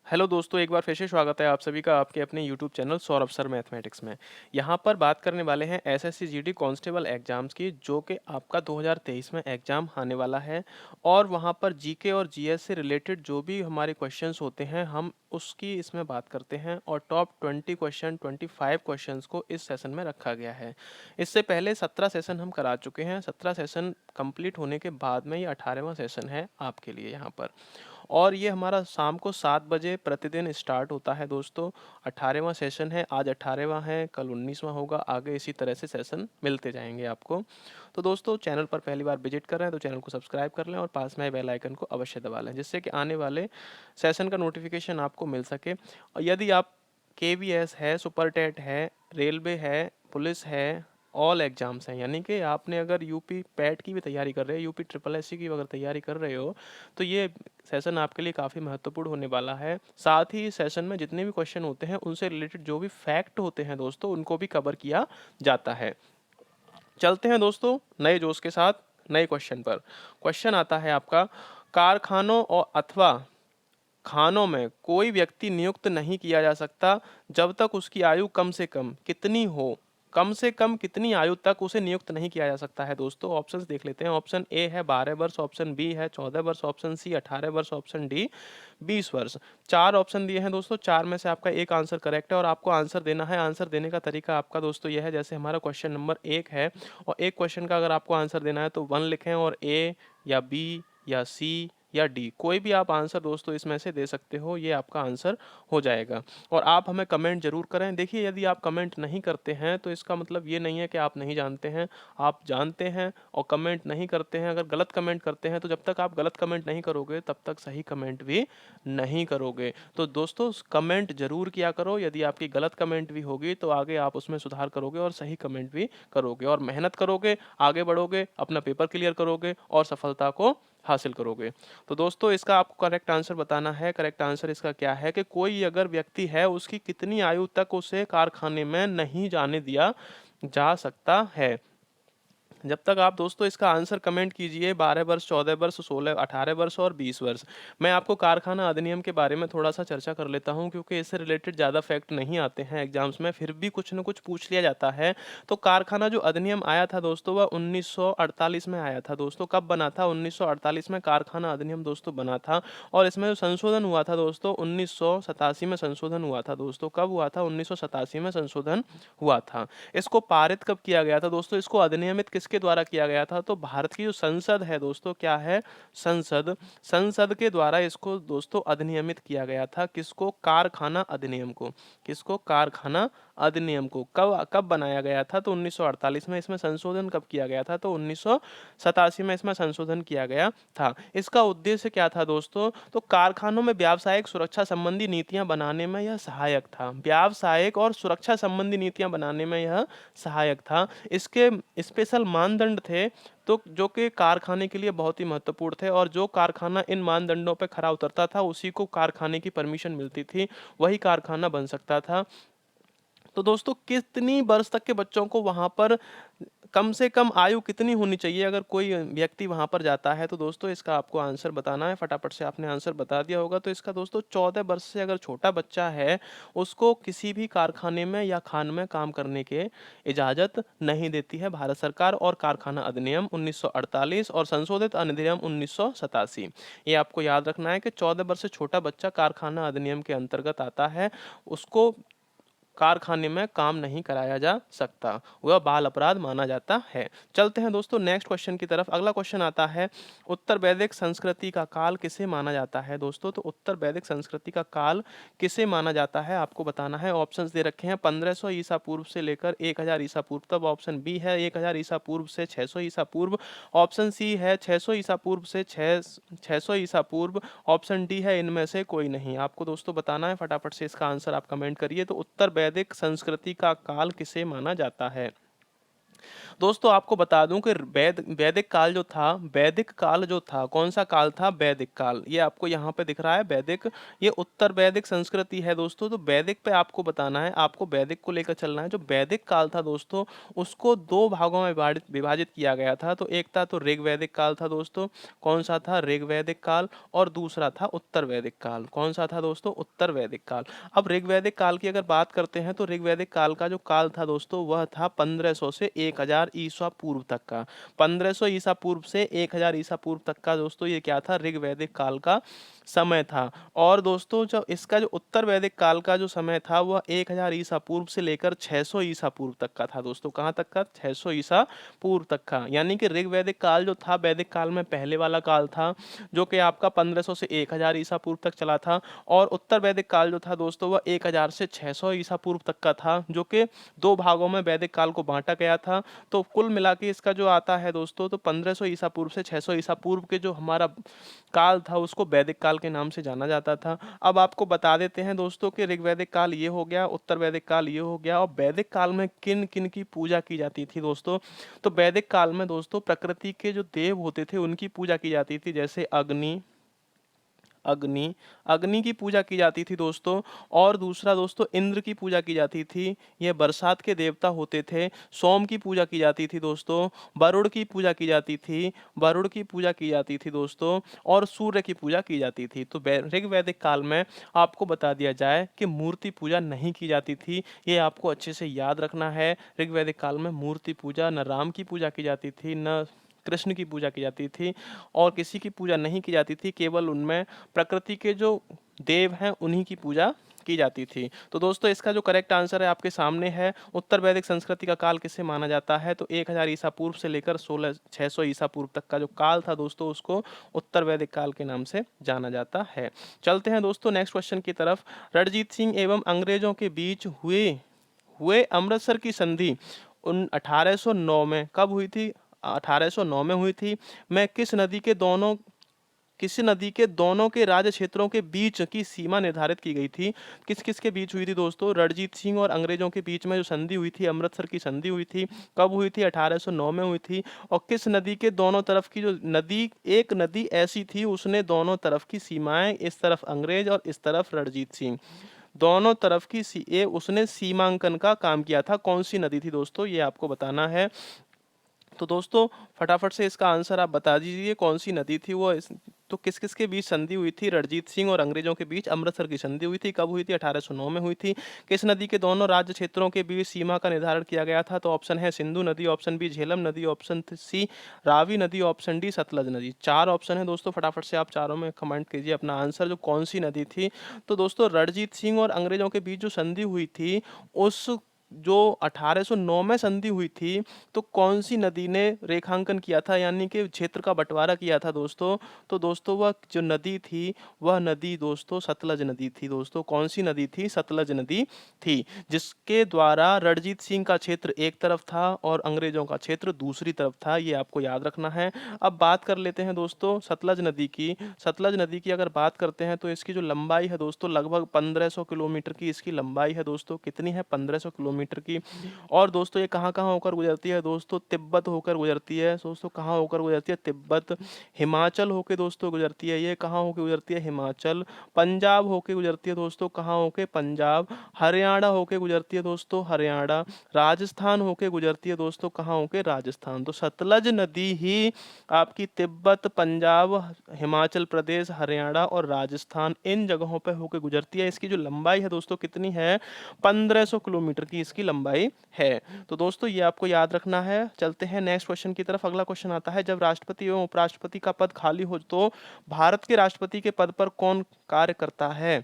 Hello दोस्तों, एक बार फिर से स्वागत है आप सभी का आपके अपने YouTube channel Saurabh sir mathematics में। यहाँ पर बात करने वाले हैं एसएससी जीडी कांस्टेबल एग्ज़ाम्स की, जो कि आपका 2023 में एग्ज़ाम आने वाला है। और वहाँ पर जीके और जीएस से रिलेटेड जो भी हमारे क्वेश्चंस होते हैं, हम उसकी इसमें बात करते हैं। और टॉप 20 क्वेश्चन 25 क्वेश्चंस को इस सेशन में रखा गया है। इससे पहले 17 सेशन हम करा चुके हैं। 17 सेशन कंप्लीट होने के बाद में ये 18वां सेशन है आपके लिए यहाँ पर। और ये हमारा शाम को 7 बजे प्रतिदिन स्टार्ट होता है दोस्तों। 18वां सेशन है, आज 18वां है, कल 19वां होगा। आगे इसी तरह से सेशन मिलते जाएंगे आपको। तो दोस्तों, चैनल पर पहली बार विजिट कर रहे हैं तो चैनल को सब्सक्राइब कर लें और पास में बेल आइकन को अवश्य दबा लें, जिससे कि आने वाले सेशन का नोटिफिकेशन आपको मिल सके। और यदि आप केवीएस है, सुपर टेट है, रेलवे है, पुलिस है, ऑल एग्जाम्स हैं, यानी कि आपने अगर यूपी पैट की भी तैयारी कर रहे हो, यूपी ट्रिपल एससी की अगर तैयारी कर रहे हो, तो ये सेशन आपके लिए काफ़ी महत्वपूर्ण होने वाला है। साथ ही सेशन में जितने भी क्वेश्चन होते हैं उनसे रिलेटेड जो भी फैक्ट होते हैं दोस्तों, उनको भी कवर किया जाता है। चलते हैं दोस्तों नए जोश के साथ नए क्वेश्चन पर। क्वेश्चन आता है आपका, कारखानों और अथवा खानों में कोई व्यक्ति नियुक्त नहीं किया जा सकता जब तक उसकी आयु कम से कम कितनी हो। कम से कम कितनी आयु तक उसे नियुक्त नहीं किया जा सकता है दोस्तों। ऑप्शंस देख लेते हैं। ऑप्शन ए है 12 वर्ष, ऑप्शन बी है 14 वर्ष, ऑप्शन सी 18 वर्ष, ऑप्शन डी 20 वर्ष। चार ऑप्शन दिए हैं दोस्तों, चार में से आपका एक आंसर करेक्ट है और आपको आंसर देना है। आंसर देने का तरीका आपका दोस्तों यह है, जैसे हमारा क्वेश्चन नंबर 1 है और एक क्वेश्चन का अगर आपको आंसर देना है तो 1 लिखें और ए या बी या सी या डी, कोई भी आप आंसर दोस्तों इसमें से दे सकते हो, ये आपका आंसर हो जाएगा। और आप हमें कमेंट जरूर करें। देखिए, यदि आप कमेंट नहीं करते हैं तो इसका मतलब ये नहीं है कि आप नहीं जानते हैं, आप जानते हैं और कमेंट नहीं करते हैं। अगर गलत कमेंट करते हैं तो जब तक आप गलत कमेंट नहीं करोगे तब तक सही कमेंट भी नहीं करोगे। तो दोस्तों, कमेंट जरूर किया करो। यदि आपकी गलत कमेंट भी होगी तो आगे आप उसमें सुधार करोगे और सही कमेंट भी करोगे और मेहनत करोगे, आगे बढ़ोगे, अपना पेपर क्लियर करोगे और सफलता को हासिल करोगे। तो दोस्तों, इसका आपको करेक्ट आंसर बताना है। करेक्ट आंसर इसका क्या है कि कोई अगर व्यक्ति है, उसकी कितनी आयु तक उसे कारखाने में नहीं जाने दिया जा सकता है। जब तक आप दोस्तों इसका आंसर कमेंट कीजिए 12 वर्ष, 14 वर्ष, 16, 18 वर्ष और 20 वर्ष। मैं आपको कारखाना अधिनियम के बारे में थोड़ा सा चर्चा कर लेता हूं, क्योंकि इससे रिलेटेड ज़्यादा फैक्ट नहीं आते हैं एग्जाम्स में, फिर भी कुछ न कुछ पूछ लिया जाता है। तो कारखाना जो अधिनियम आया था दोस्तों, वह 1948 में आया था दोस्तों। कब बना था? 1948 में कारखाना अधिनियम दोस्तों बना था। और इसमें जो संशोधन हुआ था दोस्तों, 1987 में संशोधन हुआ था दोस्तों। कब हुआ था? 1987 में संशोधन हुआ था। इसको पारित कब किया गया था दोस्तों? इसको अधिनियमित किसके द्वारा किया गया था? तो भारत की जो संसद है दोस्तों, क्या है? संसद। संसद के द्वारा इसको दोस्तों अधिनियमित किया गया था। किसको? कारखाना अधिनियम को। किसको? कारखाना अधिनियम को। कब कब बनाया गया था? तो 1948 में। इसमें संशोधन कब किया गया था? तो 1987 में इसमें संशोधन किया गया था। इसका उद्देश्य क्या था दोस्तों? तो कारखानों में व्यावसायिक सुरक्षा संबंधी नीतियां बनाने में यह सहायक था। व्यावसायिक और सुरक्षा संबंधी नीतियां बनाने में यह सहायक था। इसके स्पेशल मानदंड थे तो जो कि कारखाने के लिए बहुत ही महत्वपूर्ण थे, और जो कारखाना इन मानदंडों पर खरा उतरता था उसी को कारखाने की परमिशन मिलती थी, वही कारखाना बन सकता था। तो दोस्तों, कितनी वर्ष तक के बच्चों को वहां पर कम से कम आयु कितनी होनी चाहिए अगर कोई व्यक्ति वहां पर जाता है? तो दोस्तों, इसका आपको आंसर बताना है। फटाफट से आपने आंसर बता दिया होगा। तो इसका दोस्तों 14 वर्ष से अगर छोटा बच्चा है, उसको किसी भी कारखाने में या खान में काम करने के इजाजत नहीं देती है भारत सरकार। और कारखाना अधिनियम 1948 और संशोधित अधिनियम 1987, ये आपको याद रखना है कि 14 वर्ष से छोटा बच्चा कारखाना अधिनियम के अंतर्गत आता है। उसको कारखाने में काम नहीं कराया जा सकता, वह बाल अपराध माना जाता है। चलते हैं दोस्तों नेक्स्ट क्वेश्चन की तरफ। अगला क्वेश्चन आता है, उत्तर वैदिक संस्कृति का काल किसे माना जाता है दोस्तों? तो उत्तर वैदिक संस्कृति का काल किसे माना जाता है आपको बताना है। ऑप्शंस दे रखे हैं 1500 ईसा पूर्व से लेकर 1000 ईसा पूर्व तक। ऑप्शन बी है 1000 ईसा पूर्व से 600 ईसा पूर्व। ऑप्शन सी है 600 ईसा पूर्व से 600 ईसा पूर्व। ऑप्शन डी है इनमें से कोई नहीं। आपको दोस्तों बताना है, फटाफट से इसका आंसर आप कमेंट करिए। तो उत्तर वैदिक संस्कृति का काल किसे माना जाता है? दोस्तों आपको बता दूं कि वैदिक काल जो था, वैदिक काल जो था, कौन सा काल था? वैदिक काल। ये आपको यहाँ पे दिख रहा है वैदिक, ये उत्तर वैदिक संस्कृति है दोस्तों। तो वैदिक पे आपको बताना है, आपको वैदिक को लेकर चलना है। जो वैदिक काल था दोस्तों, उसको दो भागों में विभाजित विभाजित किया गया था। तो एक था तो ऋग वैदिक काल था दोस्तों। कौन सा था? ऋग वैदिक काल। और दूसरा था उत्तर वैदिक काल। कौन सा था दोस्तों? उत्तर वैदिक काल। अब ऋग्वैदिक काल की अगर बात करते हैं तो ऋग्वैदिक काल का जो काल था दोस्तों, वह था 1500 से 1000 ईसा पूर्व तक का। 1500 ईसा पूर्व से 1000 ईसा पूर्व तक का दोस्तों ये क्या था? ऋग्वैदिक काल का समय था। और दोस्तों जो इसका जो उत्तर वैदिक काल का जो समय था, वह 1000 ईसा पूर्व से लेकर 600 ईसा पूर्व तक का था दोस्तों। कहाँ तक का? 600 ईसा पूर्व तक का। यानी कि ऋग्वैदिक काल जो था, वैदिक काल में पहले वाला काल था, जो कि आपका 1500 से 1000 ईसा पूर्व तक चला था। और उत्तर वैदिक काल जो था दोस्तों, वह 1000 से 600 ईसा पूर्व तक का था, जो कि दो भागों में वैदिक काल को बांटा गया था। तो कुल मिला के इसका जो आता है दोस्तों, तो 1500 ईसा पूर्व से 600 ईसा पूर्व के जो हमारा काल था, उसको वैदिक काल के नाम से जाना जाता था। अब आपको बता देते हैं दोस्तों कि ऋग्वैदिक काल ये हो गया, उत्तर वैदिक काल ये हो गया। और वैदिक काल में किन किन की पूजा की जाती थी दोस्तों? तो वैदिक काल में दोस्तों प्रकृति के जो देव होते थे, उनकी पूजा की जाती थी। जैसे अग्नि, अग्नि अग्नि की पूजा की जाती थी दोस्तों। और दूसरा दोस्तों, इंद्र की पूजा की जाती थी, ये बरसात के देवता होते थे। सोम की पूजा की जाती थी दोस्तों। वरुण की पूजा की जाती थी, वरुण की पूजा की जाती थी दोस्तों। और सूर्य की पूजा की जाती थी। तो ऋग्वैदिक काल में आपको बता दिया जाए कि मूर्ति पूजा नहीं की जाती थी। ये आपको अच्छे से याद रखना है। ऋग्वैदिक काल में मूर्ति पूजा, न राम की पूजा की जाती थी, न कृष्ण की पूजा की जाती थी, और किसी की पूजा नहीं की जाती थी। केवल उनमें प्रकृति के जो देव हैं, उन्हीं की पूजा की जाती थी। तो दोस्तों इसका जो करेक्ट आंसर है आपके सामने है। उत्तर वैदिक संस्कृति का काल किसे माना जाता है? तो 1000 ईसा पूर्व से लेकर 600 ईसा पूर्व तक का जो काल था दोस्तों, उसको उत्तर वैदिक काल के नाम से जाना जाता है। चलते हैं दोस्तों नेक्स्ट क्वेश्चन की तरफ। रणजीत सिंह एवं अंग्रेजों के बीच हुए हुए अमृतसर की संधि उन 1809 में कब हुई थी? 1809 में हुई थी। मैं किस नदी के दोनों के राज्य क्षेत्रों के बीच की सीमा निर्धारित की गई थी? किस किस के बीच हुई थी दोस्तों? रणजीत सिंह और अंग्रेजों के बीच में जो संधि हुई थी, अमृतसर की संधि हुई थी, कब हुई थी? 1809 में हुई थी। और किस नदी के दोनों तरफ की जो नदी, एक नदी ऐसी थी, उसने दोनों तरफ की सीमाएं, इस तरफ अंग्रेज और इस तरफ रणजीत सिंह, दोनों तरफ की उसने सीमांकन का काम किया था। कौन सी नदी थी दोस्तों? ये आपको बताना है। तो दोस्तों फटाफट से इसका आंसर आप बता दीजिए, कौन सी नदी थी वो तो किस किस के बीच संधि हुई थी? रणजीत सिंह और अंग्रेजों के बीच अमृतसर की संधि हुई थी। कब हुई थी? 1809 में हुई थी। किस नदी के दोनों राज्य क्षेत्रों के बीच सीमा का निर्धारण किया गया था? तो ऑप्शन है सिंधु नदी, ऑप्शन बी झेलम नदी, ऑप्शन सी रावी नदी, ऑप्शन डी सतलज नदी। चार ऑप्शन है दोस्तों, फटाफट से आप चारों में कमेंट कीजिए अपना आंसर, जो कौन सी नदी थी। तो दोस्तों रणजीत सिंह और अंग्रेजों के बीच जो संधि हुई थी, उस जो 1809 में संधि हुई थी, तो कौन सी नदी ने रेखांकन किया था, यानी कि क्षेत्र का बंटवारा किया था दोस्तों? तो दोस्तों वह जो नदी थी, वह नदी दोस्तों सतलज नदी थी दोस्तों। कौन सी नदी थी? सतलज नदी थी, जिसके द्वारा रणजीत सिंह का क्षेत्र एक तरफ था और अंग्रेजों का क्षेत्र दूसरी तरफ था। ये आपको याद रखना है। अब बात कर लेते हैं दोस्तों सतलज नदी की। सतलज नदी की अगर बात करते हैं तो इसकी जो लंबाई है दोस्तों, लगभग 1500 किलोमीटर की इसकी लंबाई है दोस्तों। कितनी है? 1500 किलोमीटर की। और दोस्तों ये कहाँ कहाँ होकर गुजरती है दोस्तों? तिब्बत होकर गुजरती है दोस्तों। कहाँ होकर गुजरती है? तिब्बत। हिमाचल होके दोस्तों गुजरती है। ये कहाँ होके गुजरती है? हिमाचल। पंजाब होके गुजरती है दोस्तों। कहाँ होके? पंजाब। हरियाणा होके गुजरती है दोस्तों। हरियाणा। राजस्थान होके गुजरती है दोस्तों। कहाँ होके? राजस्थान। तो सतलज नदी ही आपकी तिब्बत, पंजाब, हिमाचल प्रदेश, हरियाणा और राजस्थान, इन जगहों पे होके गुजरती है। इसकी जो लंबाई है दोस्तों कितनी है? 1500 किलोमीटर की इसकी लंबाई है। तो दोस्तों ये आपको याद रखना है। चलते हैं नेक्स्ट क्वेश्चन की तरफ। अगला क्वेश्चन आता है, जब राष्ट्रपति एवं उपराष्ट्रपति का पद खाली हो तो भारत के राष्ट्रपति के पद पर कौन कार्य करता है?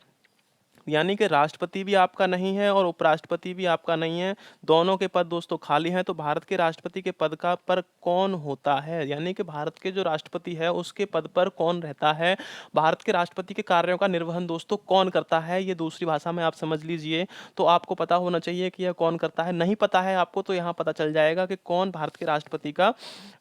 यानी कि राष्ट्रपति भी आपका नहीं है और उपराष्ट्रपति भी आपका नहीं है, दोनों के पद दोस्तों खाली हैं। तो भारत के राष्ट्रपति के पद का पर कौन होता है? यानी कि भारत के जो राष्ट्रपति है उसके पद पर कौन रहता है? भारत के राष्ट्रपति के कार्यों का निर्वहन दोस्तों कौन करता है? ये दूसरी भाषा में आप समझ लीजिए। तो आपको पता होना चाहिए कि यह कौन करता है। नहीं पता है आपको तो यहाँ पता चल जाएगा कि कौन भारत के राष्ट्रपति का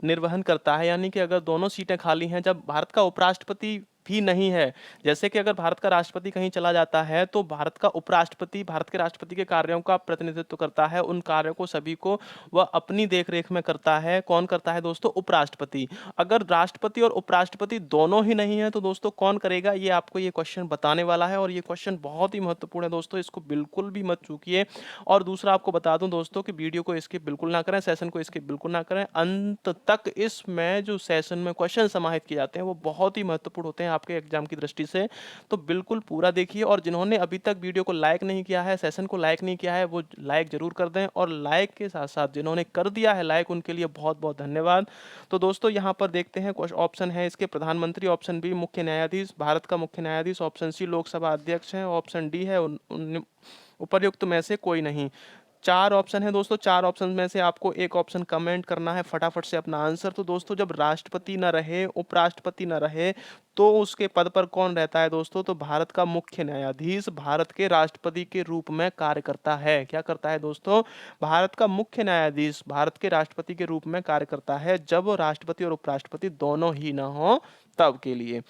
निर्वहन करता है। यानी कि अगर दोनों सीटें खाली हैं, जब भारत का उपराष्ट्रपति भी नहीं है। जैसे कि अगर भारत का राष्ट्रपति कहीं चला जाता है तो भारत का उपराष्ट्रपति भारत के राष्ट्रपति के कार्यों का प्रतिनिधित्व करता है, उन कार्यों को सभी को वह अपनी देखरेख में करता है। कौन करता है दोस्तों? उपराष्ट्रपति। अगर राष्ट्रपति और उपराष्ट्रपति दोनों ही नहीं है तो दोस्तों कौन करेगा? ये आपको ये क्वेश्चन बताने वाला है और ये क्वेश्चन बहुत ही महत्वपूर्ण है दोस्तों, इसको बिल्कुल भी मत चूकिए। और दूसरा आपको बता दूं दोस्तों कि वीडियो को स्किप बिल्कुल ना करें, सेशन को स्किप बिल्कुल ना करें। अंत तक इसमें जो सेशन में क्वेश्चन समाहित किए जाते हैं वो बहुत ही महत्वपूर्ण होते हैं आपके एग्जाम की दृष्टि से, तो बिल्कुल पूरा देखिए। और जिन्होंने अभी तक वीडियो को लाइक नहीं किया है, सेशन को लाइक नहीं किया है, वो लाइक जरूर कर दें। और लाइक के साथ साथ जिन्होंने कर दिया है लाइक, उनके लिए बहुत बहुत धन्यवाद। तो दोस्तों यहाँ पर देखते हैं, ऑप्शन है इसके प्रधानमंत्री, ऑप्शन बी मुख्य न्यायाधीश, भारत का मुख्य न्यायाधीश, ऑप्शन सी लोकसभा अध्यक्ष है, ऑप्शन डी है उपर्युक्त में से कोई नहीं। चार ऑप्शन है दोस्तों, चार ऑप्शन में से आपको एक ऑप्शन कमेंट करना है फटाफट से अपना आंसर। तो दोस्तों जब राष्ट्रपति न रहे, उपराष्ट्रपति न रहे, तो उसके पद पर कौन रहता है दोस्तों? तो भारत का मुख्य न्यायाधीश भारत के राष्ट्रपति के रूप में कार्य करता है। क्या करता है दोस्तों? भारत का मुख्य न्यायाधीश भारत के राष्ट्रपति के रूप में कार्य करता है, जब राष्ट्रपति और उपराष्ट्रपति दोनों ही ना हो तब के लिए।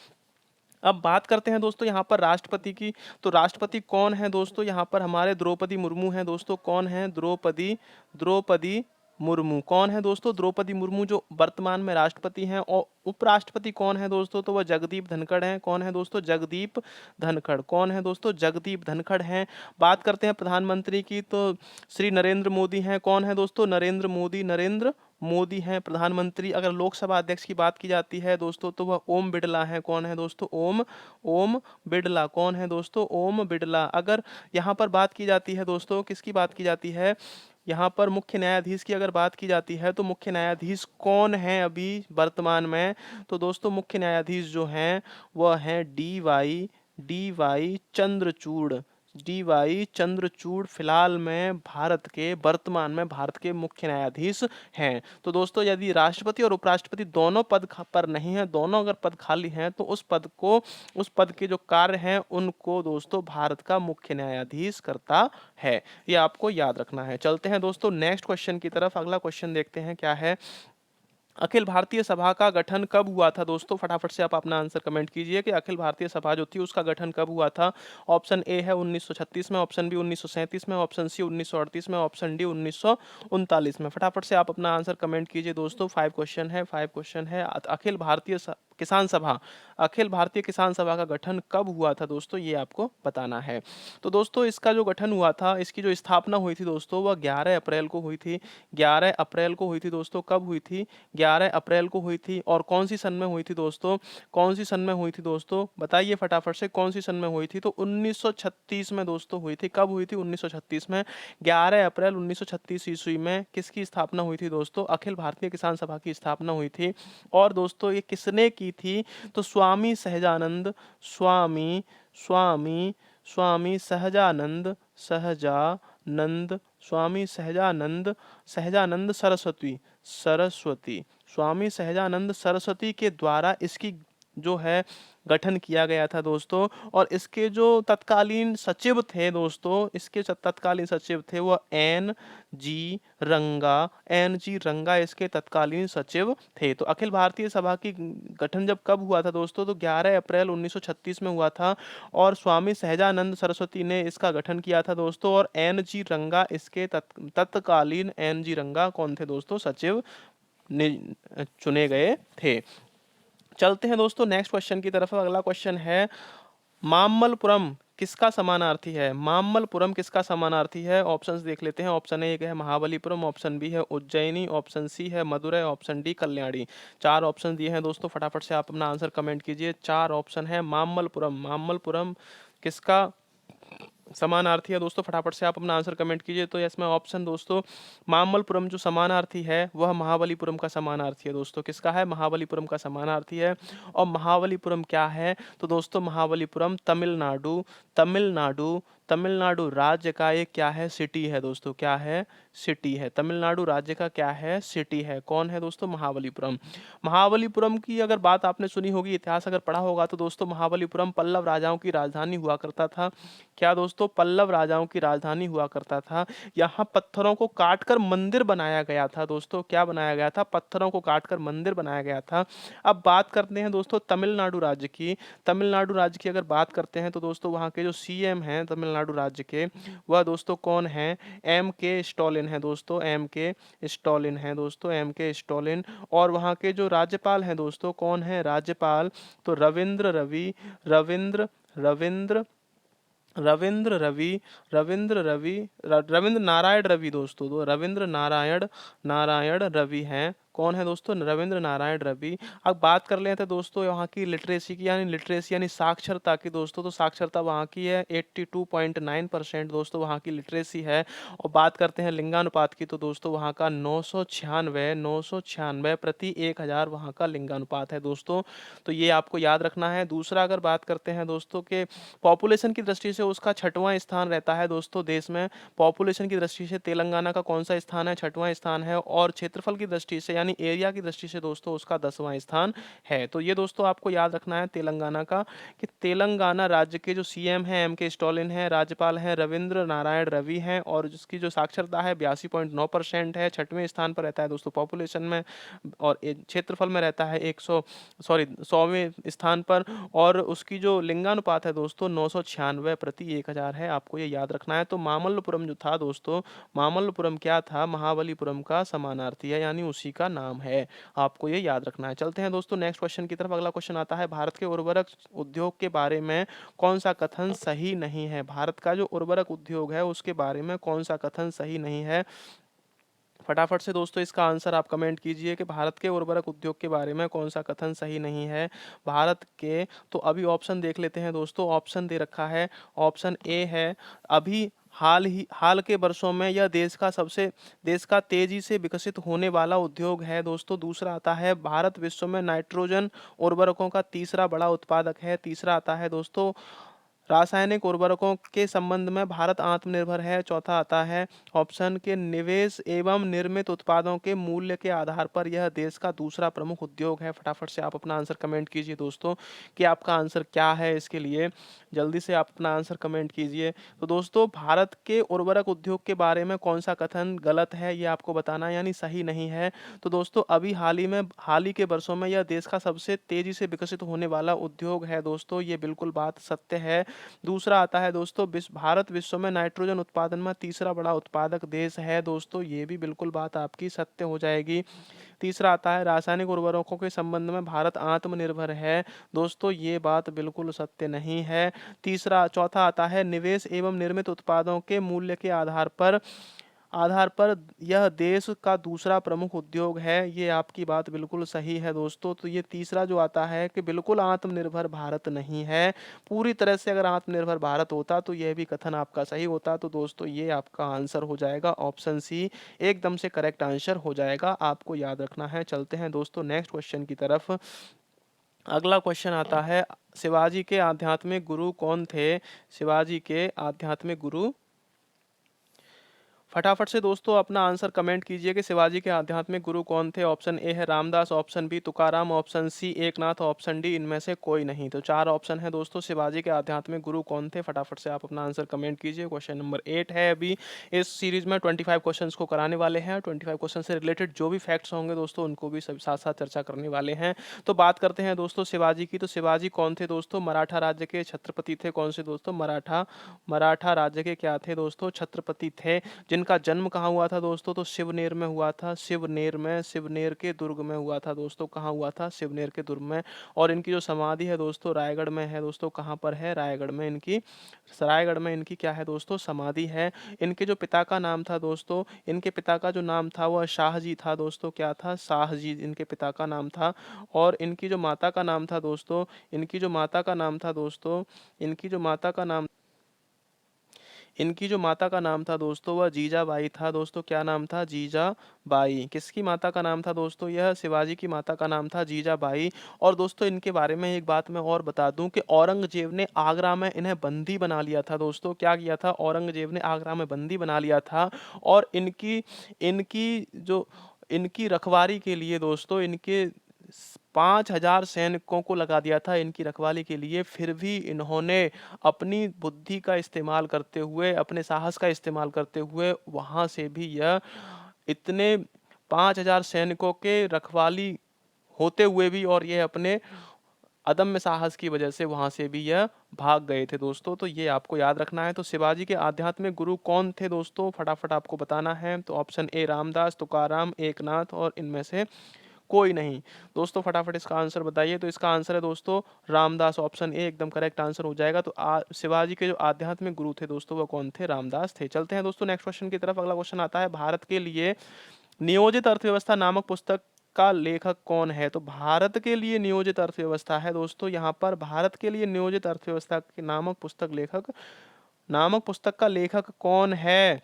अब बात करते हैं दोस्तों यहाँ पर राष्ट्रपति की। तो राष्ट्रपति कौन है दोस्तों? यहाँ पर हमारे द्रौपदी मुर्मू हैं दोस्तों। कौन है? द्रौपदी मुर्मू। कौन है दोस्तों? द्रौपदी मुर्मू जो वर्तमान में राष्ट्रपति हैं। और उपराष्ट्रपति कौन है दोस्तों? तो वह जगदीप धनखड़ हैं। कौन है दोस्तों? जगदीप धनखड़। कौन है दोस्तों? जगदीप धनखड़ हैं। बात करते हैं प्रधानमंत्री की, तो श्री नरेंद्र मोदी हैं। कौन है दोस्तों? नरेंद्र मोदी हैं प्रधानमंत्री। अगर लोकसभा अध्यक्ष की बात की जाती है दोस्तों तो वह ओम बिड़ला हैं। कौन है दोस्तों? ओम बिड़ला। कौन है दोस्तों? ओम बिड़ला। अगर यहाँ पर बात की जाती है दोस्तों, किसकी बात की जाती है? यहाँ पर मुख्य न्यायाधीश की अगर बात की जाती है तो मुख्य न्यायाधीश कौन है अभी वर्तमान में? तो दोस्तों मुख्य न्यायाधीश जो हैं वह हैं D Y Chandrachud. D Y Chandrachud फिलहाल में वर्तमान में भारत के मुख्य न्यायाधीश हैं। तो दोस्तों यदि राष्ट्रपति और उपराष्ट्रपति दोनों पद पर नहीं है, दोनों अगर पद खाली हैं, तो उस पद के जो कार्य हैं उनको दोस्तों भारत का मुख्य न्यायाधीश करता है। ये आपको याद रखना है। चलते हैं दोस्तों नेक्स्ट क्वेश्चन की तरफ। अगला क्वेश्चन देखते हैं क्या है। अखिल भारतीय सभा का गठन कब हुआ था दोस्तों? फटाफट से आप अपना आंसर कमेंट कीजिए कि अखिल भारतीय सभा जो थी उसका गठन कब हुआ था। ऑप्शन ए है 1936 में, ऑप्शन बी 1937 में, ऑप्शन सी 1938 में, ऑप्शन डी 1939 में। फटाफट से आप अपना आंसर कमेंट कीजिए दोस्तों। 5 क्वेश्चन है। अखिल भारतीय किसान सभा का गठन कब हुआ था दोस्तों, ये आपको बताना है। तो दोस्तों इसका जो गठन हुआ था, इसकी जो स्थापना हुई थी दोस्तों, वह 11 अप्रैल को हुई थी। 11 अप्रैल को हुई थी दोस्तों। कब हुई थी? 11 अप्रैल को हुई थी। और कौन सी सन में हुई थी दोस्तों? कौन सी सन में हुई थी दोस्तों? बताइए फटाफट से, कौन सी सन में हुई थी? तो 1936 में दोस्तों हुई थी। कब हुई थी? 1936 में। 11 अप्रैल 1936 ईस्वी में किसकी स्थापना हुई थी दोस्तों? अखिल भारतीय किसान सभा की स्थापना हुई थी। और दोस्तों ये किसने की थी? तो स्वामी सहजानंद स्वामी स्वामी स्वामी सहजानंद सहजानंद स्वामी सहजानंद सरस्वती स्वामी सहजानंद सरस्वती के द्वारा इसकी जो है गठन किया गया था दोस्तों। और इसके जो तत्कालीन सचिव थे दोस्तों, इसके तत्कालीन सचिव थे वो एन जी रंगा इसके तत्कालीन सचिव थे। तो अखिल भारतीय सभा की गठन जब कब हुआ था दोस्तों? तो 11 अप्रैल 1936 में हुआ था। और स्वामी सहजानंद सरस्वती ने इसका गठन किया था दोस्तों। और एन जी रंगा इसके तत्कालीन एन जी रंगा कौन थे दोस्तों? सचिव चुने गए थे। चलते हैं दोस्तों नेक्स्ट क्वेश्चन की तरफ। अगला क्वेश्चन है, मामल्लपुरम किसका समानार्थी है? मामल्लपुरम किसका समानार्थी है? ऑप्शंस देख लेते हैं। ऑप्शन ए है महाबलीपुरम, ऑप्शन बी है उज्जैनी, ऑप्शन सी है Madurai, option D Kalyani. 4 option दिए हैं दोस्तों, फटाफट से आप अपना आंसर कमेंट कीजिए। 4 ऑप्शन है। मामल्लपुरम किसका समानार्थी है दोस्तों? फटाफट से आप अपना आंसर कमेंट कीजिए। तो इसमें ऑप्शन दोस्तों, मामल्लपुरम जो समानार्थी है वह महाबलीपुरम का समानार्थी है दोस्तों। किसका है? महाबलीपुरम का समानार्थी है। और महाबलीपुरम क्या है? तो दोस्तों महाबलीपुरम तमिलनाडु तमिलनाडु राज्य का ये क्या है, सिटी है दोस्तों, क्या है, सिटी है। तमिलनाडु राज्य का क्या है, सिटी है। कौन है दोस्तों, महाबलीपुरम। महाबलीपुरम की अगर बात आपने सुनी होगी, इतिहास अगर पढ़ा होगा तो दोस्तों महाबलीपुरम पल्लव राजाओं की राजधानी हुआ करता था। क्या दोस्तों, पल्लव राजाओं की राजधानी हुआ करता था। यहाँ पत्थरों को काटकर मंदिर बनाया गया था दोस्तों, क्या बनाया गया था, पत्थरों को काटकर मंदिर बनाया गया था। अब बात करते हैं दोस्तों तमिलनाडु राज्य की। तमिलनाडु राज्य की अगर बात करते हैं तो दोस्तों वहाँ के जो सीएम हैं तमिलनाडु राज्य के, वह दोस्तों कौन है, एम के स्टॉलिन है दोस्तों, एम के स्टॉलिन है दोस्तों, एम के स्टॉलिन। और वहाँ के जो राज्यपाल हैं दोस्तों, कौन है राज्यपाल, तो रविंद्र रवि, रविंद्र रविंद्र रविंद्र रवि, रविंद्र रवि, रविंद्र नारायण रवि दोस्तों, तो रविंद्र नारायण नारायण रवि हैं। कौन है दोस्तों, रविंद्र नारायण रवि। अब बात कर लेते हैं दोस्तों यहाँ की लिटरेसी की, यानी लिटरेसी यानी साक्षरता की दोस्तों, तो साक्षरता वहाँ की है 82.9% दोस्तों वहाँ की लिटरेसी है। और बात करते हैं लिंगानुपात की, तो दोस्तों वहाँ का 996 प्रति 1000 वहाँ का लिंगानुपात है दोस्तों। तो ये आपको याद रखना है। दूसरा अगर बात करते हैं दोस्तों के पॉपुलेशन की दृष्टि से उसका 6वां स्थान रहता है दोस्तों देश में। पॉपुलेशन की दृष्टि से तेलंगाना का कौन सा स्थान है, 6वां स्थान है। और क्षेत्रफल की दृष्टि से यानी एरिया की दृष्टि से दोस्तों उसका 10वां स्थान है। तो ये दोस्तों आपको याद रखना है तेलंगाना का, कि तेलंगाना राज्य के जो सीएम हैं एम के स्टॉलिन हैं, राज्यपाल हैं रविंद्र नारायण रवि हैं, और जिसकी जो साक्षरता है 82.9% है, 6वें स्थान पर रहता है दोस्तों पॉपुलेशन में, और क्षेत्रफल में रहता है 100वें स्थान पर। और उसकी जो लिंगानुपात है दोस्तों 996 प्रति 1000 है, आपको ये याद रखना है। तो मामल्लपुरम जो था दोस्तों, मामल्लपुरम क्या था, महाबलीपुरम का समानार्थी है, यानी उसी का नाम है, आपको ये याद रखना है। चलते हैं दोस्तों नेक्स्ट क्वेश्चन की तरफ। अगला क्वेश्चन आता है, भारत के उर्वरक उद्योग के बारे में कौन सा कथन सही नहीं है। भारत का जो उर्वरक उद्योग है उसके बारे में कौन सा कथन सही नहीं है। फटाफट से दोस्तों इसका आंसर आप कमेंट कीजिए कि भारत के उर्वरक उद्योग के बारे में कौन सा कथन सही नहीं है भारत के। तो अभी ऑप्शन देख लेते हैं दोस्तों। ऑप्शन दे रखा है, ऑप्शन ए है, अभी हाल के वर्षों में यह देश का तेजी से विकसित होने वाला उद्योग है दोस्तों। दूसरा आता है, भारत विश्व में नाइट्रोजन उर्वरकों का तीसरा बड़ा उत्पादक है। तीसरा आता है दोस्तों, रासायनिक उर्वरकों के संबंध में भारत आत्मनिर्भर है। चौथा आता है ऑप्शन के, निवेश एवं निर्मित उत्पादों के मूल्य के आधार पर यह देश का दूसरा प्रमुख उद्योग है। फटाफट से आप अपना आंसर कमेंट कीजिए दोस्तों कि आपका आंसर क्या है इसके लिए, जल्दी से आप अपना आंसर कमेंट कीजिए। तो दोस्तों भारत के उर्वरक उद्योग के बारे में कौन सा कथन गलत है ये आपको बताना है, यानी सही नहीं है। तो दोस्तों अभी हाल ही के वर्षों में यह देश का सबसे तेजी से विकसित होने वाला उद्योग है दोस्तों, ये बिल्कुल बात सत्य है। दूसरा आता है दोस्तों, भारत विश्व में नाइट्रोजन उत्पादन में तीसरा बड़ा उत्पादक देश है दोस्तों, ये भी बिल्कुल बात आपकी सत्य हो जाएगी। तीसरा आता है, रासायनिक उर्वरकों के संबंध में भारत आत्मनिर्भर है दोस्तों, ये बात बिल्कुल सत्य नहीं है। चौथा आता है, निवेश एवं निर्मित उत्पादों के मूल्य के आधार पर यह देश का दूसरा प्रमुख उद्योग है, ये आपकी बात बिल्कुल सही है दोस्तों। तो ये तीसरा जो आता है कि बिल्कुल आत्मनिर्भर भारत नहीं है, पूरी तरह से अगर आत्मनिर्भर भारत होता तो यह भी कथन आपका सही होता। तो दोस्तों ये आपका आंसर हो जाएगा ऑप्शन सी, एकदम से करेक्ट आंसर हो जाएगा, आपको याद रखना है। चलते हैं दोस्तों नेक्स्ट क्वेश्चन की तरफ। अगला क्वेश्चन आता है, शिवाजी के आध्यात्मिक गुरु कौन थे। शिवाजी के आध्यात्मिक गुरु, फटाफट से दोस्तों अपना आंसर कमेंट कीजिए कि शिवाजी के आध्यात्मिक गुरु कौन थे। ऑप्शन ए है Ramdas, option B Tukaram, option C Eknath, option D इनमें से कोई नहीं। तो 4 ऑप्शन है दोस्तों, शिवाजी के आध्यात्मिक गुरु कौन थे, फटाफट से आप अपना आंसर कमेंट कीजिए। क्वेश्चन नंबर 8 है, अभी इस सीरीज में 25 क्वेश्चन को कराने वाले हैं। 25 क्वेश्चन से रिलेटेड जो भी फैक्ट्स होंगे दोस्तों उनको भी सब साथ साथ चर्चा करने वाले हैं। तो बात करते हैं दोस्तों शिवाजी की। तो शिवाजी कौन थे दोस्तों, मराठा राज्य के छत्रपति थे। कौन से दोस्तों, मराठा राज्य के क्या थे दोस्तों, छत्रपति थे। जिनका जन्म कहाँ हुआ था दोस्तों, तो शिवनेर में हुआ था, शिवनेर के दुर्ग में हुआ था दोस्तों। कहाँ हुआ था, शिवनेर के दुर्ग में। और इनकी जो समाधि है दोस्तों रायगढ़ में है दोस्तों। कहाँ पर है, रायगढ़ में इनकी क्या है दोस्तों, समाधि है। इनके जो पिता का नाम था दोस्तों, इनके पिता का जो नाम था वह शाहजी था दोस्तों। क्या था, शाहजी इनके पिता का नाम था। और इनकी जो माता का नाम था दोस्तों, इनकी जो माता का नाम इनकी जो माता का नाम था दोस्तों वह जीजाबाई था दोस्तों। क्या नाम था? जीजाबाई। किसकी माता का नाम था दोस्तों? यह शिवाजी की माता का नाम था जीजाबाई। और दोस्तों इनके बारे में एक बात मैं और बता दूं कि औरंगजेब ने आगरा में इन्हें बंदी बना लिया था दोस्तों। क्या किया था? औरंगजेब ने आगरा में बंदी बना लिया था। और इनकी इनकी जो इनकी रखवाली के लिए दोस्तों इनके 5,000 सैनिकों को लगा दिया था इनकी रखवाली के लिए। फिर भी इन्होंने अपनी बुद्धि का इस्तेमाल करते हुए, अपने साहस का इस्तेमाल करते हुए वहां से भी यह इतने 5,000 सैनिकों के रखवाली होते हुए भी और ये अपने अदम्य साहस की वजह से वहां से भी यह भाग गए थे दोस्तों। तो ये आपको याद रखना है। तो शिवाजी के आध्यात्मिक गुरु कौन थे दोस्तों? फटाफट आपको बताना है। तो ऑप्शन ए रामदास, तुकाराम, एकनाथ और इनमें से कोई नहीं। दोस्तों फटाफट इसका आंसर बताइए। तो इसका आंसर है दोस्तों रामदास। ऑप्शन ए एकदम करेक्ट आंसर हो जाएगा। तो शिवाजी के जो आध्यात्मिक गुरु थे दोस्तों वो कौन थे? रामदास थे। चलते हैं दोस्तों नेक्स्ट क्वेश्चन की तरफ। अगला क्वेश्चन आता है, भारत के लिए नियोजित अर्थव्यवस्था नामक पुस्तक का लेखक कौन है? तो भारत के लिए नियोजित अर्थव्यवस्था है दोस्तों। यहाँ पर भारत के लिए नियोजित अर्थव्यवस्था के नामक पुस्तक का लेखक कौन है?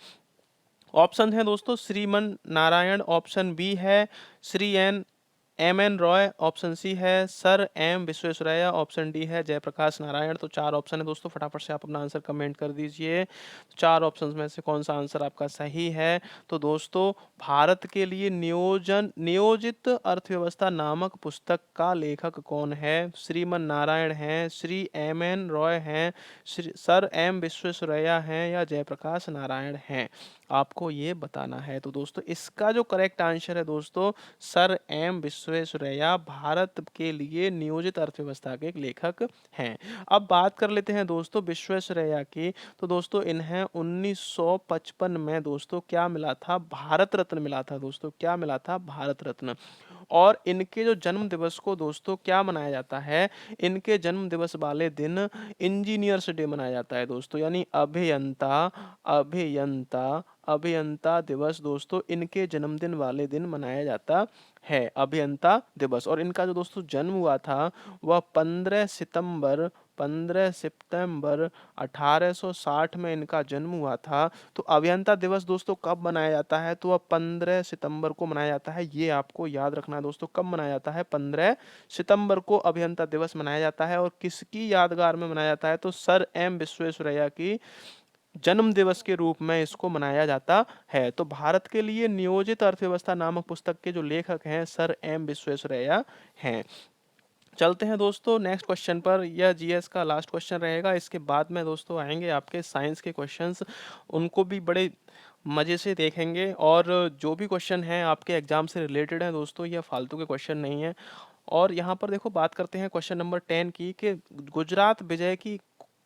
ऑप्शन है दोस्तों श्रीमन नारायण, ऑप्शन बी है Shri M N Roy, option C है sir M Visvesvaraya, option D है जयप्रकाश नारायण। तो 4 ऑप्शन है दोस्तों, फटाफट से आप अपना आंसर कमेंट कर दीजिए। 4 ऑप्शंस में से कौन सा आंसर आपका सही है? तो दोस्तों भारत के लिए नियोजित अर्थव्यवस्था नामक पुस्तक का लेखक कौन है? श्रीमन नारायण हैं, श्री एम.एन. रॉय हैं, सर एम विश्वेश्वरैया हैं या जयप्रकाश नारायण हैं? आपको ये बताना है। तो दोस्तों इसका जो करेक्ट आंसर है दोस्तों सर एम विश्वेश्वरैया भारत के लिए नियोजित अर्थव्यवस्था के एक लेखक हैं। अब बात कर लेते हैं दोस्तों विश्वेश्वरैया की। तो दोस्तों इन्हें 1955 में दोस्तों क्या मिला था? भारत रत्न मिला था दोस्तों। क्या मिला था? भारत रत्न। और इनके जो जन्म दिवस को दोस्तों क्या मनाया जाता है? इनके जन्म दिवस वाले दिन इंजीनियर्स डे मनाया जाता है दोस्तों, यानी अभियंता अभियंता अभियंता दिवस दोस्तों इनके जन्मदिन वाले दिन मनाया जाता है, अभियंता दिवस। और इनका जो दोस्तों जन्म हुआ था वह 15 सितंबर 1860 में इनका जन्म हुआ था। तो अभियंता दिवस दोस्तों कब मनाया जाता है? तो वह 15 सितंबर को मनाया जाता है। ये आपको याद रखना है दोस्तों, कब मनाया जाता है? 15 सितंबर को अभियंता दिवस मनाया जाता है। और किसकी यादगार में मनाया जाता है? तो सर एम विश्वेश्वरैया की जन्म दिवस के रूप में इसको मनाया जाता है। तो भारत के लिए नियोजित अर्थव्यवस्था नामक पुस्तक के जो लेखक हैं सर एम विश्वेश्वरैया हैं। चलते हैं दोस्तों नेक्स्ट क्वेश्चन पर। यह जीएस का लास्ट क्वेश्चन रहेगा। इसके बाद में दोस्तों आएंगे आपके साइंस के क्वेश्चंस, उनको भी बड़े मज़े से देखेंगे। और जो भी क्वेश्चन हैं आपके एग्जाम से रिलेटेड हैं दोस्तों, यह फालतू के क्वेश्चन नहीं है। और यहाँ पर देखो बात करते हैं क्वेश्चन नंबर 10 की, कि गुजरात विजय की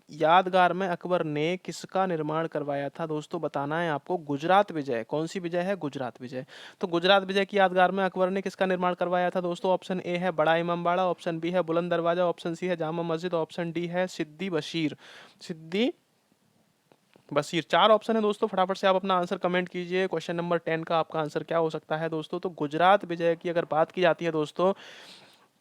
यादगार में अकबर ने किसका निर्माण करवाया था? दोस्तों बताना है आपको। गुजरात विजय, कौन सी विजय है? गुजरात विजय। तो गुजरात विजय की यादगार में अकबर ने किसका निर्माण करवाया था दोस्तों? ऑप्शन ए है बड़ा इमामबाड़ा, ऑप्शन बी है बुलंद दरवाजा, ऑप्शन सी है जामा मस्जिद, ऑप्शन डी है सिद्दी बशीर। 4 ऑप्शन है दोस्तों, फटाफट से आप अपना आंसर कमेंट कीजिए। क्वेश्चन नंबर 10 का आपका आंसर क्या हो सकता है दोस्तों? तो गुजरात विजय की अगर बात की जाती है दोस्तों,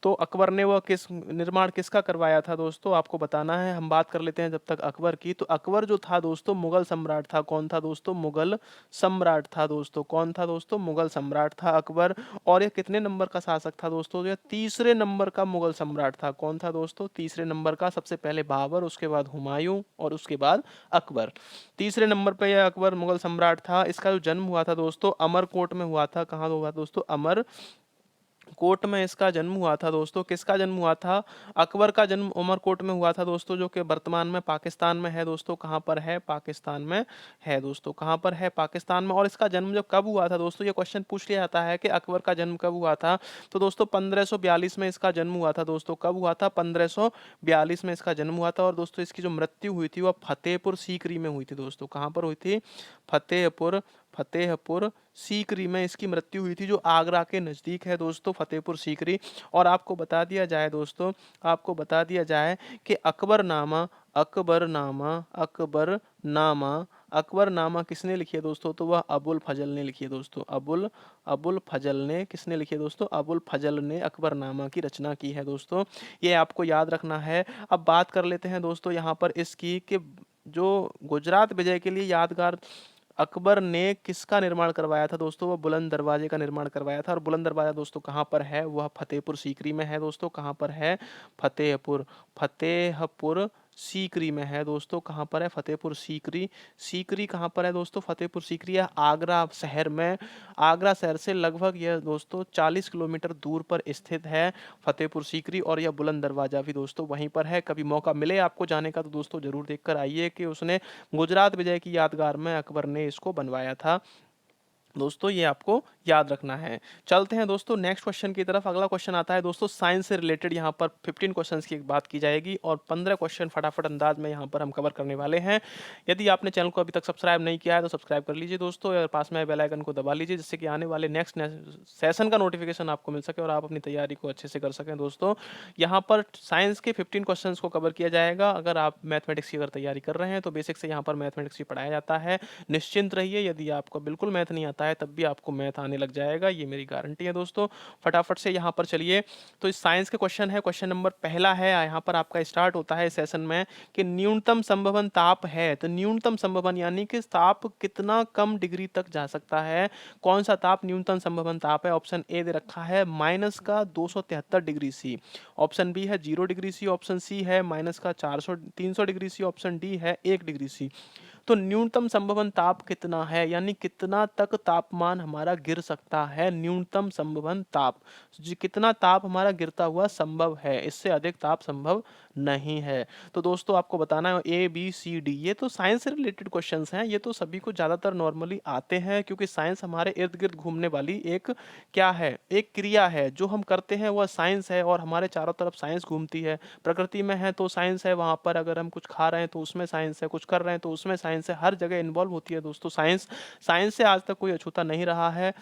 तो अकबर ने वह निर्माण किसका करवाया था दोस्तों? आपको बताना है। हम बात कर लेते हैं जब तक अकबर की। तो अकबर जो था दोस्तों मुगल सम्राट था। कौन था दोस्तों? मुगल सम्राट था दोस्तों। कौन था दोस्तों? मुगल सम्राट था अकबर। और यह कितने नंबर का शासक था दोस्तों? यह तीसरे नंबर का मुगल सम्राट था। कौन था दोस्तों? तीसरे नंबर का। सबसे पहले बाबर, उसके बाद हुमायूं और उसके बाद अकबर। तीसरे नंबर पर यह अकबर मुगल सम्राट था। इसका जो जन्म हुआ था दोस्तों अमरकोट में हुआ था। कहाँ हुआ दोस्तों? अमर कोट में इसका जन्म हुआ था दोस्तों। किसका जन्म हुआ था? अकबर का जन्म उमरकोट में हुआ था दोस्तों, जो कि वर्तमान में पाकिस्तान में है दोस्तों। कहाँ पर है? पाकिस्तान में है दोस्तों। कहाँ पर है? पाकिस्तान में। और इसका जन्म जब कब हुआ था दोस्तों, ये क्वेश्चन पूछ लिया जाता है कि अकबर का जन्म कब हुआ था। तो दोस्तों 1542 में इसका जन्म हुआ था दोस्तों। कब हुआ था? 1542 में इसका जन्म हुआ था। और दोस्तों इसकी जो मृत्यु हुई थी वह फतेहपुर सीकरी में हुई थी दोस्तों। कहाँ पर हुई थी? फतेहपुर सीकरी में इसकी मृत्यु हुई थी, जो आगरा के नज़दीक है दोस्तों, फतेहपुर सीकरी। और आपको बता दिया जाए दोस्तों, आपको बता दिया जाए कि अकबरनामा किसने लिखी है दोस्तों? तो वह अबुल फजल ने लिखी है दोस्तों। अबुल फजल ने किसने लिखी है दोस्तों? अबुल फजल ने अकबरनामा की रचना की है दोस्तों। ये आपको याद रखना है। अब बात कर लेते हैं दोस्तों यहाँ पर इसकी कि जो गुजरात विजय के लिए यादगार अकबर ने किसका निर्माण करवाया था दोस्तों? वो बुलंद दरवाजे का निर्माण करवाया था। और बुलंद दरवाजा दोस्तों कहाँ पर है? वह फतेहपुर सीकरी में है दोस्तों। कहाँ पर है? फतेहपुर फतेहपुर सीकरी में है दोस्तों। कहाँ पर है? फतेहपुर सीकरी। सीकरी कहाँ पर है दोस्तों? फतेहपुर सीकरी है आगरा शहर में। आगरा शहर से लगभग यह दोस्तों 40 किलोमीटर दूर पर स्थित है फतेहपुर सीकरी। और यह बुलंद दरवाजा भी दोस्तों वहीं पर है। कभी मौका मिले आपको जाने का तो दोस्तों जरूर देख कर आइए कि उसने गुजरात विजय की यादगार में अकबर ने इसको बनवाया था। दोस्तों ये आपको याद रखना है। चलते हैं दोस्तों नेक्स्ट क्वेश्चन की तरफ। अगला क्वेश्चन आता है दोस्तों साइंस से रिलेटेड। यहाँ पर 15 क्वेश्चंस की बात की जाएगी और 15 क्वेश्चन फटाफट अंदाज में यहाँ पर हम कवर करने वाले हैं। यदि आपने चैनल को अभी तक सब्सक्राइब नहीं किया है तो सब्सक्राइब कर लीजिए दोस्तों, और पास में बेल आइकन को दबा लीजिए, जिससे कि आने वाले नेक्स्ट सेशन का नोटिफिकेशन आपको मिल सके और आप अपनी तैयारी को अच्छे से कर सकें। दोस्तों यहाँ पर साइंस के 15 क्वेश्चन को कवर किया जाएगा। अगर आप मैथमेटिक्स की अगर तैयारी कर रहे हैं तो बेसिक से यहाँ पर मैथमेटिक्स ही पढ़ाया जाता है। निश्चिंत रहिए, यदि आपको बिल्कुल मैथ नहीं आता है तब भी आपको मैथ आने लग जाएगा, ये मेरी गारंटी है दोस्तों। फटाफट से यहाँ पर चलिए, तो इस साइंस के क्वेश्चन है। क्वेश्चन नंबर पहला है यहाँ पर आपका स्टार्ट होता है सेशन में कि न्यूनतम संभवन ताप है। तो न्यूनतम संभवन यानी कि ताप कितना कम डिग्री तक जा सकता है, कौन सा ताप न्यूनतम संभवन ताप है? ऑप्शन ए दे रखा है माइनस का 273 डिग्री सी, ऑप्शन बी है 0 डिग्री सी, ऑप्शन सी है माइनस का 300 डिग्री सी, ऑप्शन डी है 1 डिग्री सी। तो न्यूनतम संभवन ताप कितना है, यानी कितना तक तापमान हमारा गिर सकता है? न्यूनतम संभवन ताप, कितना ताप हमारा गिरता हुआ संभव है, इससे अधिक ताप संभव नहीं है। तो दोस्तों आपको बताना है ए बी सी डी। ये तो साइंस से रिलेटेड क्वेश्चंस हैं, ये तो सभी को ज्यादातर नॉर्मली आते हैं, क्योंकि साइंस हमारे इर्द गिर्द घूमने वाली एक क्या है, एक क्रिया है। जो हम करते हैं वह साइंस है, और हमारे चारों तरफ साइंस घूमती है। प्रकृति में है तो साइंस है, वहां पर अगर हम कुछ खा रहे हैं तो उसमें साइंस है, कुछ कर रहे हैं तो उसमें साइंस है, हर जगह इन्वॉल्व होती है दोस्तों साइंस। साइंस से आज तक कोई अछूता नहीं रहा है।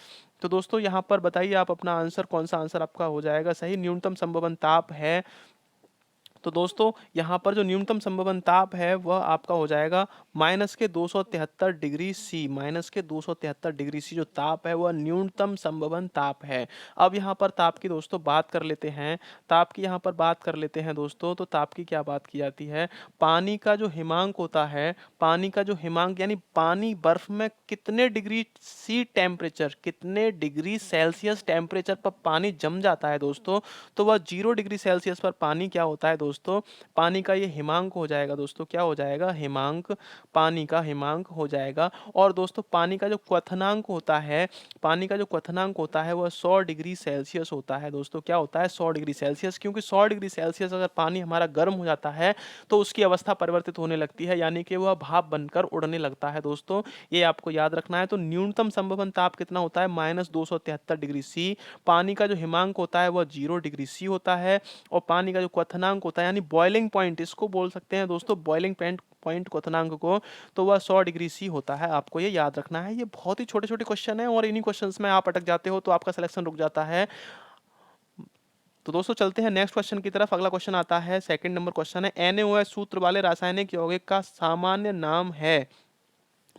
तो दोस्तों यहाँ पर बताइए आप अपना आंसर, कौन सा आंसर आपका हो जाएगा सही? न्यूनतम संभवन ताप है। तो दोस्तों यहाँ पर जो न्यूनतम संभवन ताप है वह आपका हो जाएगा माइनस के 273 डिग्री सी। माइनस के 273 डिग्री सी जो ताप है वह न्यूनतम संभवन ताप है। अब यहाँ पर ताप की दोस्तों बात कर लेते हैं। ताप की यहाँ पर बात कर लेते हैं दोस्तों। तो ताप की क्या बात की जाती है? पानी का जो हिमांक होता है, पानी का जो हिमांक यानी पानी बर्फ में कितने डिग्री सी टेम्परेचर, कितने डिग्री सेल्सियस टेम्परेचर पर पानी जम जाता है दोस्तों, तो वह 0 डिग्री सेल्सियस पर पानी क्या होता है दोस्तों? पानी का ये हिमांक हो जाएगा दोस्तों। क्या हो जाएगा? हिमांक, पानी का हिमांक हो जाएगा। और दोस्तों पानी का जो क्वथनांक होता है, पानी का जो क्वथनांक होता है वह 100 डिग्री सेल्सियस होता है दोस्तों। क्या होता है? 100 डिग्री सेल्सियस। क्योंकि 100 डिग्री सेल्सियस अगर पानी हमारा गर्म हो जाता है तो उसकी अवस्था परिवर्तित होने लगती है, यानी कि वह भाप बनकर उड़ने लगता है दोस्तों। ये आपको याद रखना है। तो न्यूनतम संभवन ताप कितना होता है? Minus 273 degree C. पानी का जो हिमांक होता है वह 0 डिग्री सी होता है। और पानी का जो क्वथनांक होता है यानी बॉइलिंग पॉइंट, इसको बोल सकते हैं दोस्तों बॉइलिंग पॉइंट क्वथनांक को, तो वह 100 डिग्री सी होता है। आपको ये याद रखना है। ये बहुत ही छोटे छोटे क्वेश्चन है, और इन्हीं क्वेश्चंस में आप अटक जाते हो तो आपका सिलेक्शन रुक जाता है। तो दोस्तों चलते हैं नेक्स्ट क्वेश्चन की तरफ। अगला क्वेश्चन आता है, सेकंड नंबर क्वेश्चन है, NaOH सूत्र वाले रासायनिक यौगिक का सामान्य नाम है।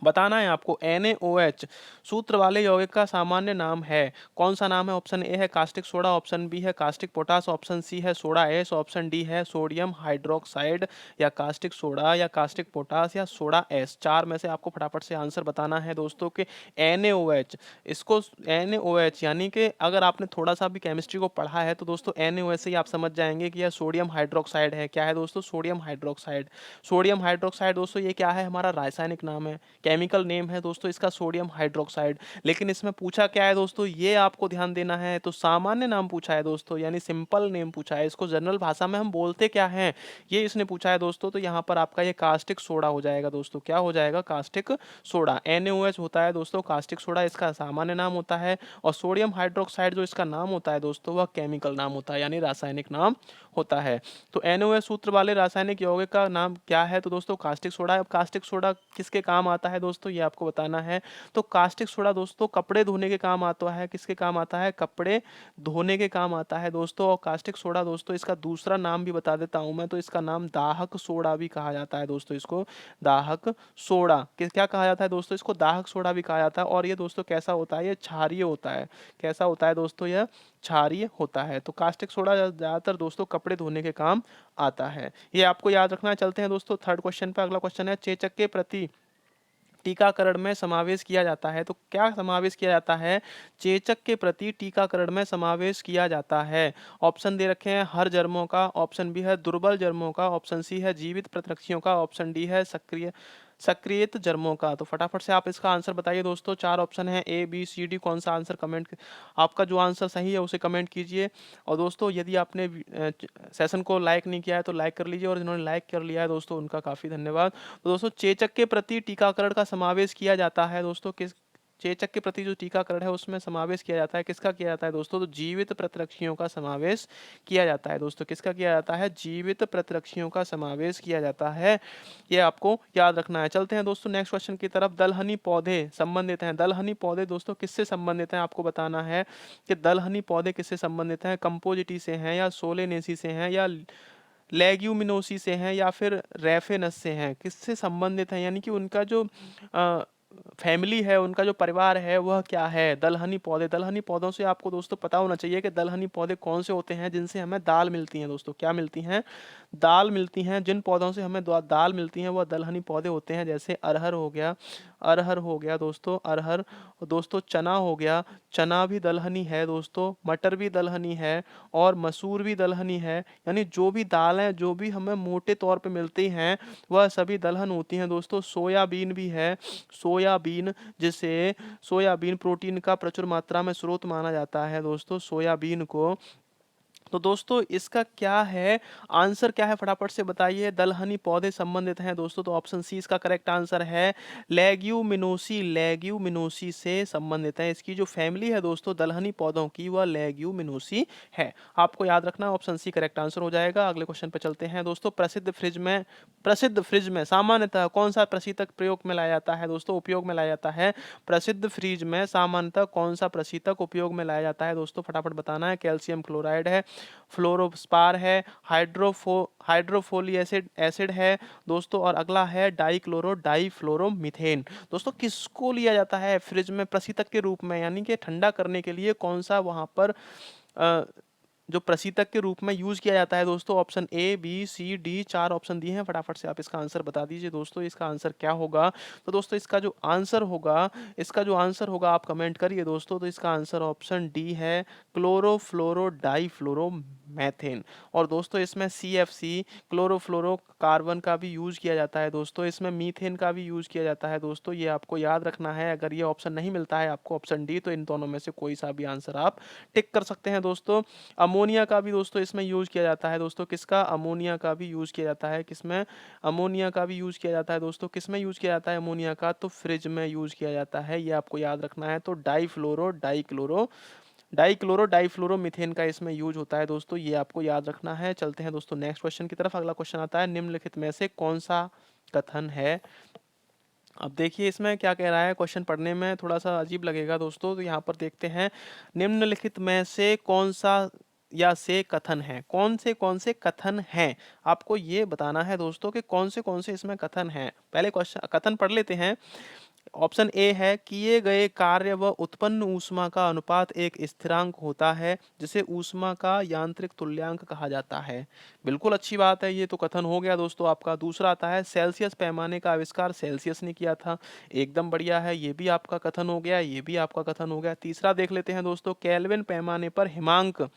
बताना है आपको NaOH सूत्र वाले यौगिक का सामान्य नाम है। कौन सा नाम है? ऑप्शन ए है कास्टिक सोडा, ऑप्शन बी है कास्टिक पोटास, ऑप्शन सी है सोडा एस, ऑप्शन डी है सोडियम हाइड्रोक्साइड, या कास्टिक सोडा, या कास्टिक पोटास, या सोडा एस। चार में से आपको फटाफट से आंसर बताना है दोस्तों कि NaOH, इसको NaOH यानी कि अगर आपने थोड़ा सा भी केमिस्ट्री को पढ़ा है तो दोस्तों NaOH से ही आप समझ जाएंगे कि यह सोडियम हाइड्रोक्साइड है। क्या है दोस्तों? Sodium hydroxide. सोडियम हाइड्रोक्साइड दोस्तों ये क्या है? हमारा रासायनिक नाम है, केमिकल नेम है दोस्तों इसका सोडियम हाइड्रोक्साइड। लेकिन इसमें पूछा क्या है दोस्तों, ये आपको ध्यान देना है। तो सामान्य नाम पूछा है दोस्तों, यानी सिंपल नेम पूछा है। इसको जनरल भाषा में हम बोलते क्या हैं, ये इसने पूछा है दोस्तों। तो यहाँ पर आपका ये कास्टिक सोडा हो जाएगा दोस्तों। क्या हो जाएगा? Caustic soda. NaOH होता है दोस्तों कास्टिक सोडा, इसका सामान्य नाम होता है। और सोडियम हाइड्रोक्साइड जो इसका नाम होता है दोस्तों वह केमिकल नाम होता है, यानी रासायनिक नाम होता है। तो NaOH सूत्र वाले रासायनिक यौगिक का नाम क्या है? तो दोस्तों कास्टिक सोडा है। अब कास्टिक सोडा किसके काम आता है है दोस्तों, ये आपको बताना है। तो कास्टिक सोडा दोस्तों कपड़े धोने के काम आता है, किसके काम आता है? कपड़े धोने के काम आता है दोस्तों। और कास्टिक सोडा दोस्तों इसका दूसरा नाम भी बता देता हूँ मैं, तो इसका नाम दाहक सोडा भी कहा जाता है दोस्तों, इसको दाहक सोडा क्या कहा जाता है दोस्तों? इसको दाहक सोडा भी कहा जाता है। और ये दोस्तों कैसा होता है? ये क्षारीय होता है। कैसा होता है दोस्तों? यह क्षारीय होता है। तो कास्टिक सोडा ज्यादातर दोस्तों कपड़े धोने के काम आता है, ये आपको याद रखना है। चलते हैं दोस्तों थर्ड क्वेश्चन पे। अगला क्वेश्चन है, चेचक के प्रति टीकाकरण में समावेश किया जाता है। तो क्या समावेश किया जाता है? चेचक के प्रति टीकाकरण में समावेश किया जाता है। ऑप्शन दे रखे हैं, हर जर्मों का, ऑप्शन बी है दुर्बल जर्मों का, ऑप्शन सी है जीवित प्रतिरक्षियों का, ऑप्शन डी है सक्रियत जर्मों का। तो फटाफट से आप इसका आंसर बताइए दोस्तों। 4 ऑप्शन है, ए बी सी डी, कौन सा आंसर कमेंट, आपका जो आंसर सही है उसे कमेंट कीजिए। और दोस्तों यदि आपने सेशन को लाइक नहीं किया है तो लाइक कर लीजिए, और जिन्होंने लाइक कर लिया है दोस्तों उनका काफ़ी धन्यवाद। तो दोस्तों चेचक के प्रति टीकाकरण का समावेश किया जाता है दोस्तों, किस चेचक के प्रति जो टीकाकरण है उसमें समावेश किया जाता है, किसका किया जाता है दोस्तों? तो जीवित प्रतिरक्षियों का समावेश किया जाता है दोस्तों। किसका किया जाता है? जीवित प्रतिरक्षियों का समावेश किया जाता है, ये आपको याद रखना है। चलते हैं दोस्तों नेक्स्ट क्वेश्चन की तरफ। दलहनी पौधे संबंधित हैं, दलहनी पौधे दोस्तों किससे संबंधित हैं? आपको बताना है कि दलहनी पौधे किससे संबंधित हैं। कंपोजिटी से हैं, या सोलेनेसी से हैं, या लेग्यूमिनोसी से हैं, या फिर रेफेनस से हैं? किससे संबंधित हैं, यानी कि उनका जो फैमिली है, उनका जो परिवार है वह क्या है? दलहनी पौधे। दलहनी पौधों से आपको दोस्तों पता होना चाहिए कि दलहनी पौधे कौन से होते हैं जिनसे हमें दाल मिलती है दोस्तों। क्या मिलती हैं? दाल मिलती हैं। जिन पौधों से हमें दाल मिलती हैं वह दलहनी पौधे होते हैं, जैसे अरहर हो गया, अरहर हो गया दोस्तों, अरहर। और दोस्तों चना हो गया, चना भी दलहनी है दोस्तों, मटर भी दलहनी है, और मसूर भी दलहनी है। यानी जो भी दालें जो भी हमें मोटे तौर पे मिलती हैं वह सभी दलहन होती हैं दोस्तों। सोयाबीन भी है, सोयाबीन, जिसे सोयाबीन प्रोटीन का प्रचुर मात्रा में स्रोत माना जाता है दोस्तों, सोयाबीन को। तो दोस्तों इसका क्या है आंसर, क्या है फटाफट से बताइए। दलहनी पौधे संबंधित हैं दोस्तों, तो ऑप्शन सी इसका करेक्ट आंसर है। लेग्यूमिनोसी, लेग्यूमिनोसी से संबंधित है। इसकी जो फैमिली है दोस्तों दलहनी पौधों की वह लेग्यूमिनोसी है। आपको याद रखना ऑप्शन सी करेक्ट आंसर हो जाएगा। अगले क्वेश्चन पे चलते हैं दोस्तों। प्रसिद्ध फ्रिज में सामान्यतः कौन सा प्रशीतक प्रयोग में लाया जाता है दोस्तों? उपयोग में लाया जाता है। प्रसिद्ध फ्रिज में सामान्यतः कौन सा प्रशीतक उपयोग में लाया जाता है दोस्तों? फटाफट बताना है। कैल्शियम क्लोराइड है, फ्लोरोस्पार है, हाइड्रोफोली एसिड है दोस्तों, और अगला है डाइफ्लोरोमीथेन। दोस्तों किसको लिया जाता है फ्रिज में प्रशीतक के रूप में, यानी कि ठंडा करने के लिए कौन सा वहां पर जो प्रशीतक के रूप में यूज किया जाता है दोस्तों? Option A B C D, 4 option दिए हैं, फटाफट से आप इसका आंसर बता दीजिए दोस्तों। इसका आंसर क्या होगा? तो दोस्तों इसका जो आंसर होगा, आप कमेंट करिए दोस्तों। तो इसका आंसर ऑप्शन डी है, क्लोरोफ्लोरो डाइफ्लोरोमेथेन। और दोस्तों इसमें CFC क्लोरोफ्लोरो कार्बन का भी यूज किया जाता है दोस्तों, इसमें मीथेन का भी यूज किया जाता है दोस्तों, ये आपको याद रखना है। अगर ये ऑप्शन नहीं मिलता है आपको ऑप्शन डी, तो इन दोनों में से कोई सा भी आंसर आप टिक कर सकते हैं दोस्तों। अमोनिया का भी दोस्तों इसमें यूज किया जाता है दोस्तों, किसका? अमोनिया का भी यूज किया जाता है, किसमें? अमोनिया का भी यूज किया जाता है दोस्तों, किसमें यूज किया जाता है अमोनिया का? तो फ्रिज में यूज किया जाता है, ये आपको याद रखना है। तो डाइक्लोरो डाइफ्लोरोमीथेन का इसमें यूज होता है दोस्तों, ये आपको याद रखना है। चलते हैं दोस्तों नेक्स्ट क्वेश्चन की तरफ। अगला क्वेश्चन आता है, निम्नलिखित में से कौन सा कथन है? अब देखिए इसमें क्या कह रहा है, क्वेश्चन पढ़ने में थोड़ा सा अजीब लगेगा दोस्तों, तो यहाँ पर देखते हैं। निम्नलिखित में से कौन सा या से कथन है, कौन से कथन हैं, आपको ये बताना है दोस्तों कि कौन से इसमें कथन हैं। पहले क्वेश्चन कथन पढ़ लेते हैं। ऑप्शन ए है, किए गए कार्य व उत्पन्न ऊष्मा का अनुपात एक स्थिरांक होता है जिसे ऊष्मा का यांत्रिक तुल्यांक कहा जाता है। बिल्कुल अच्छी बात है, ये तो कथन हो गया दोस्तों आपका। दूसरा आता है, सेल्सियस पैमाने का आविष्कार सेल्सियस ने किया था। एकदम बढ़िया है, ये भी आपका कथन हो गया, ये भी आपका कथन हो गया। तीसरा देख लेते हैं दोस्तों, केल्विन पैमाने पर हिमांक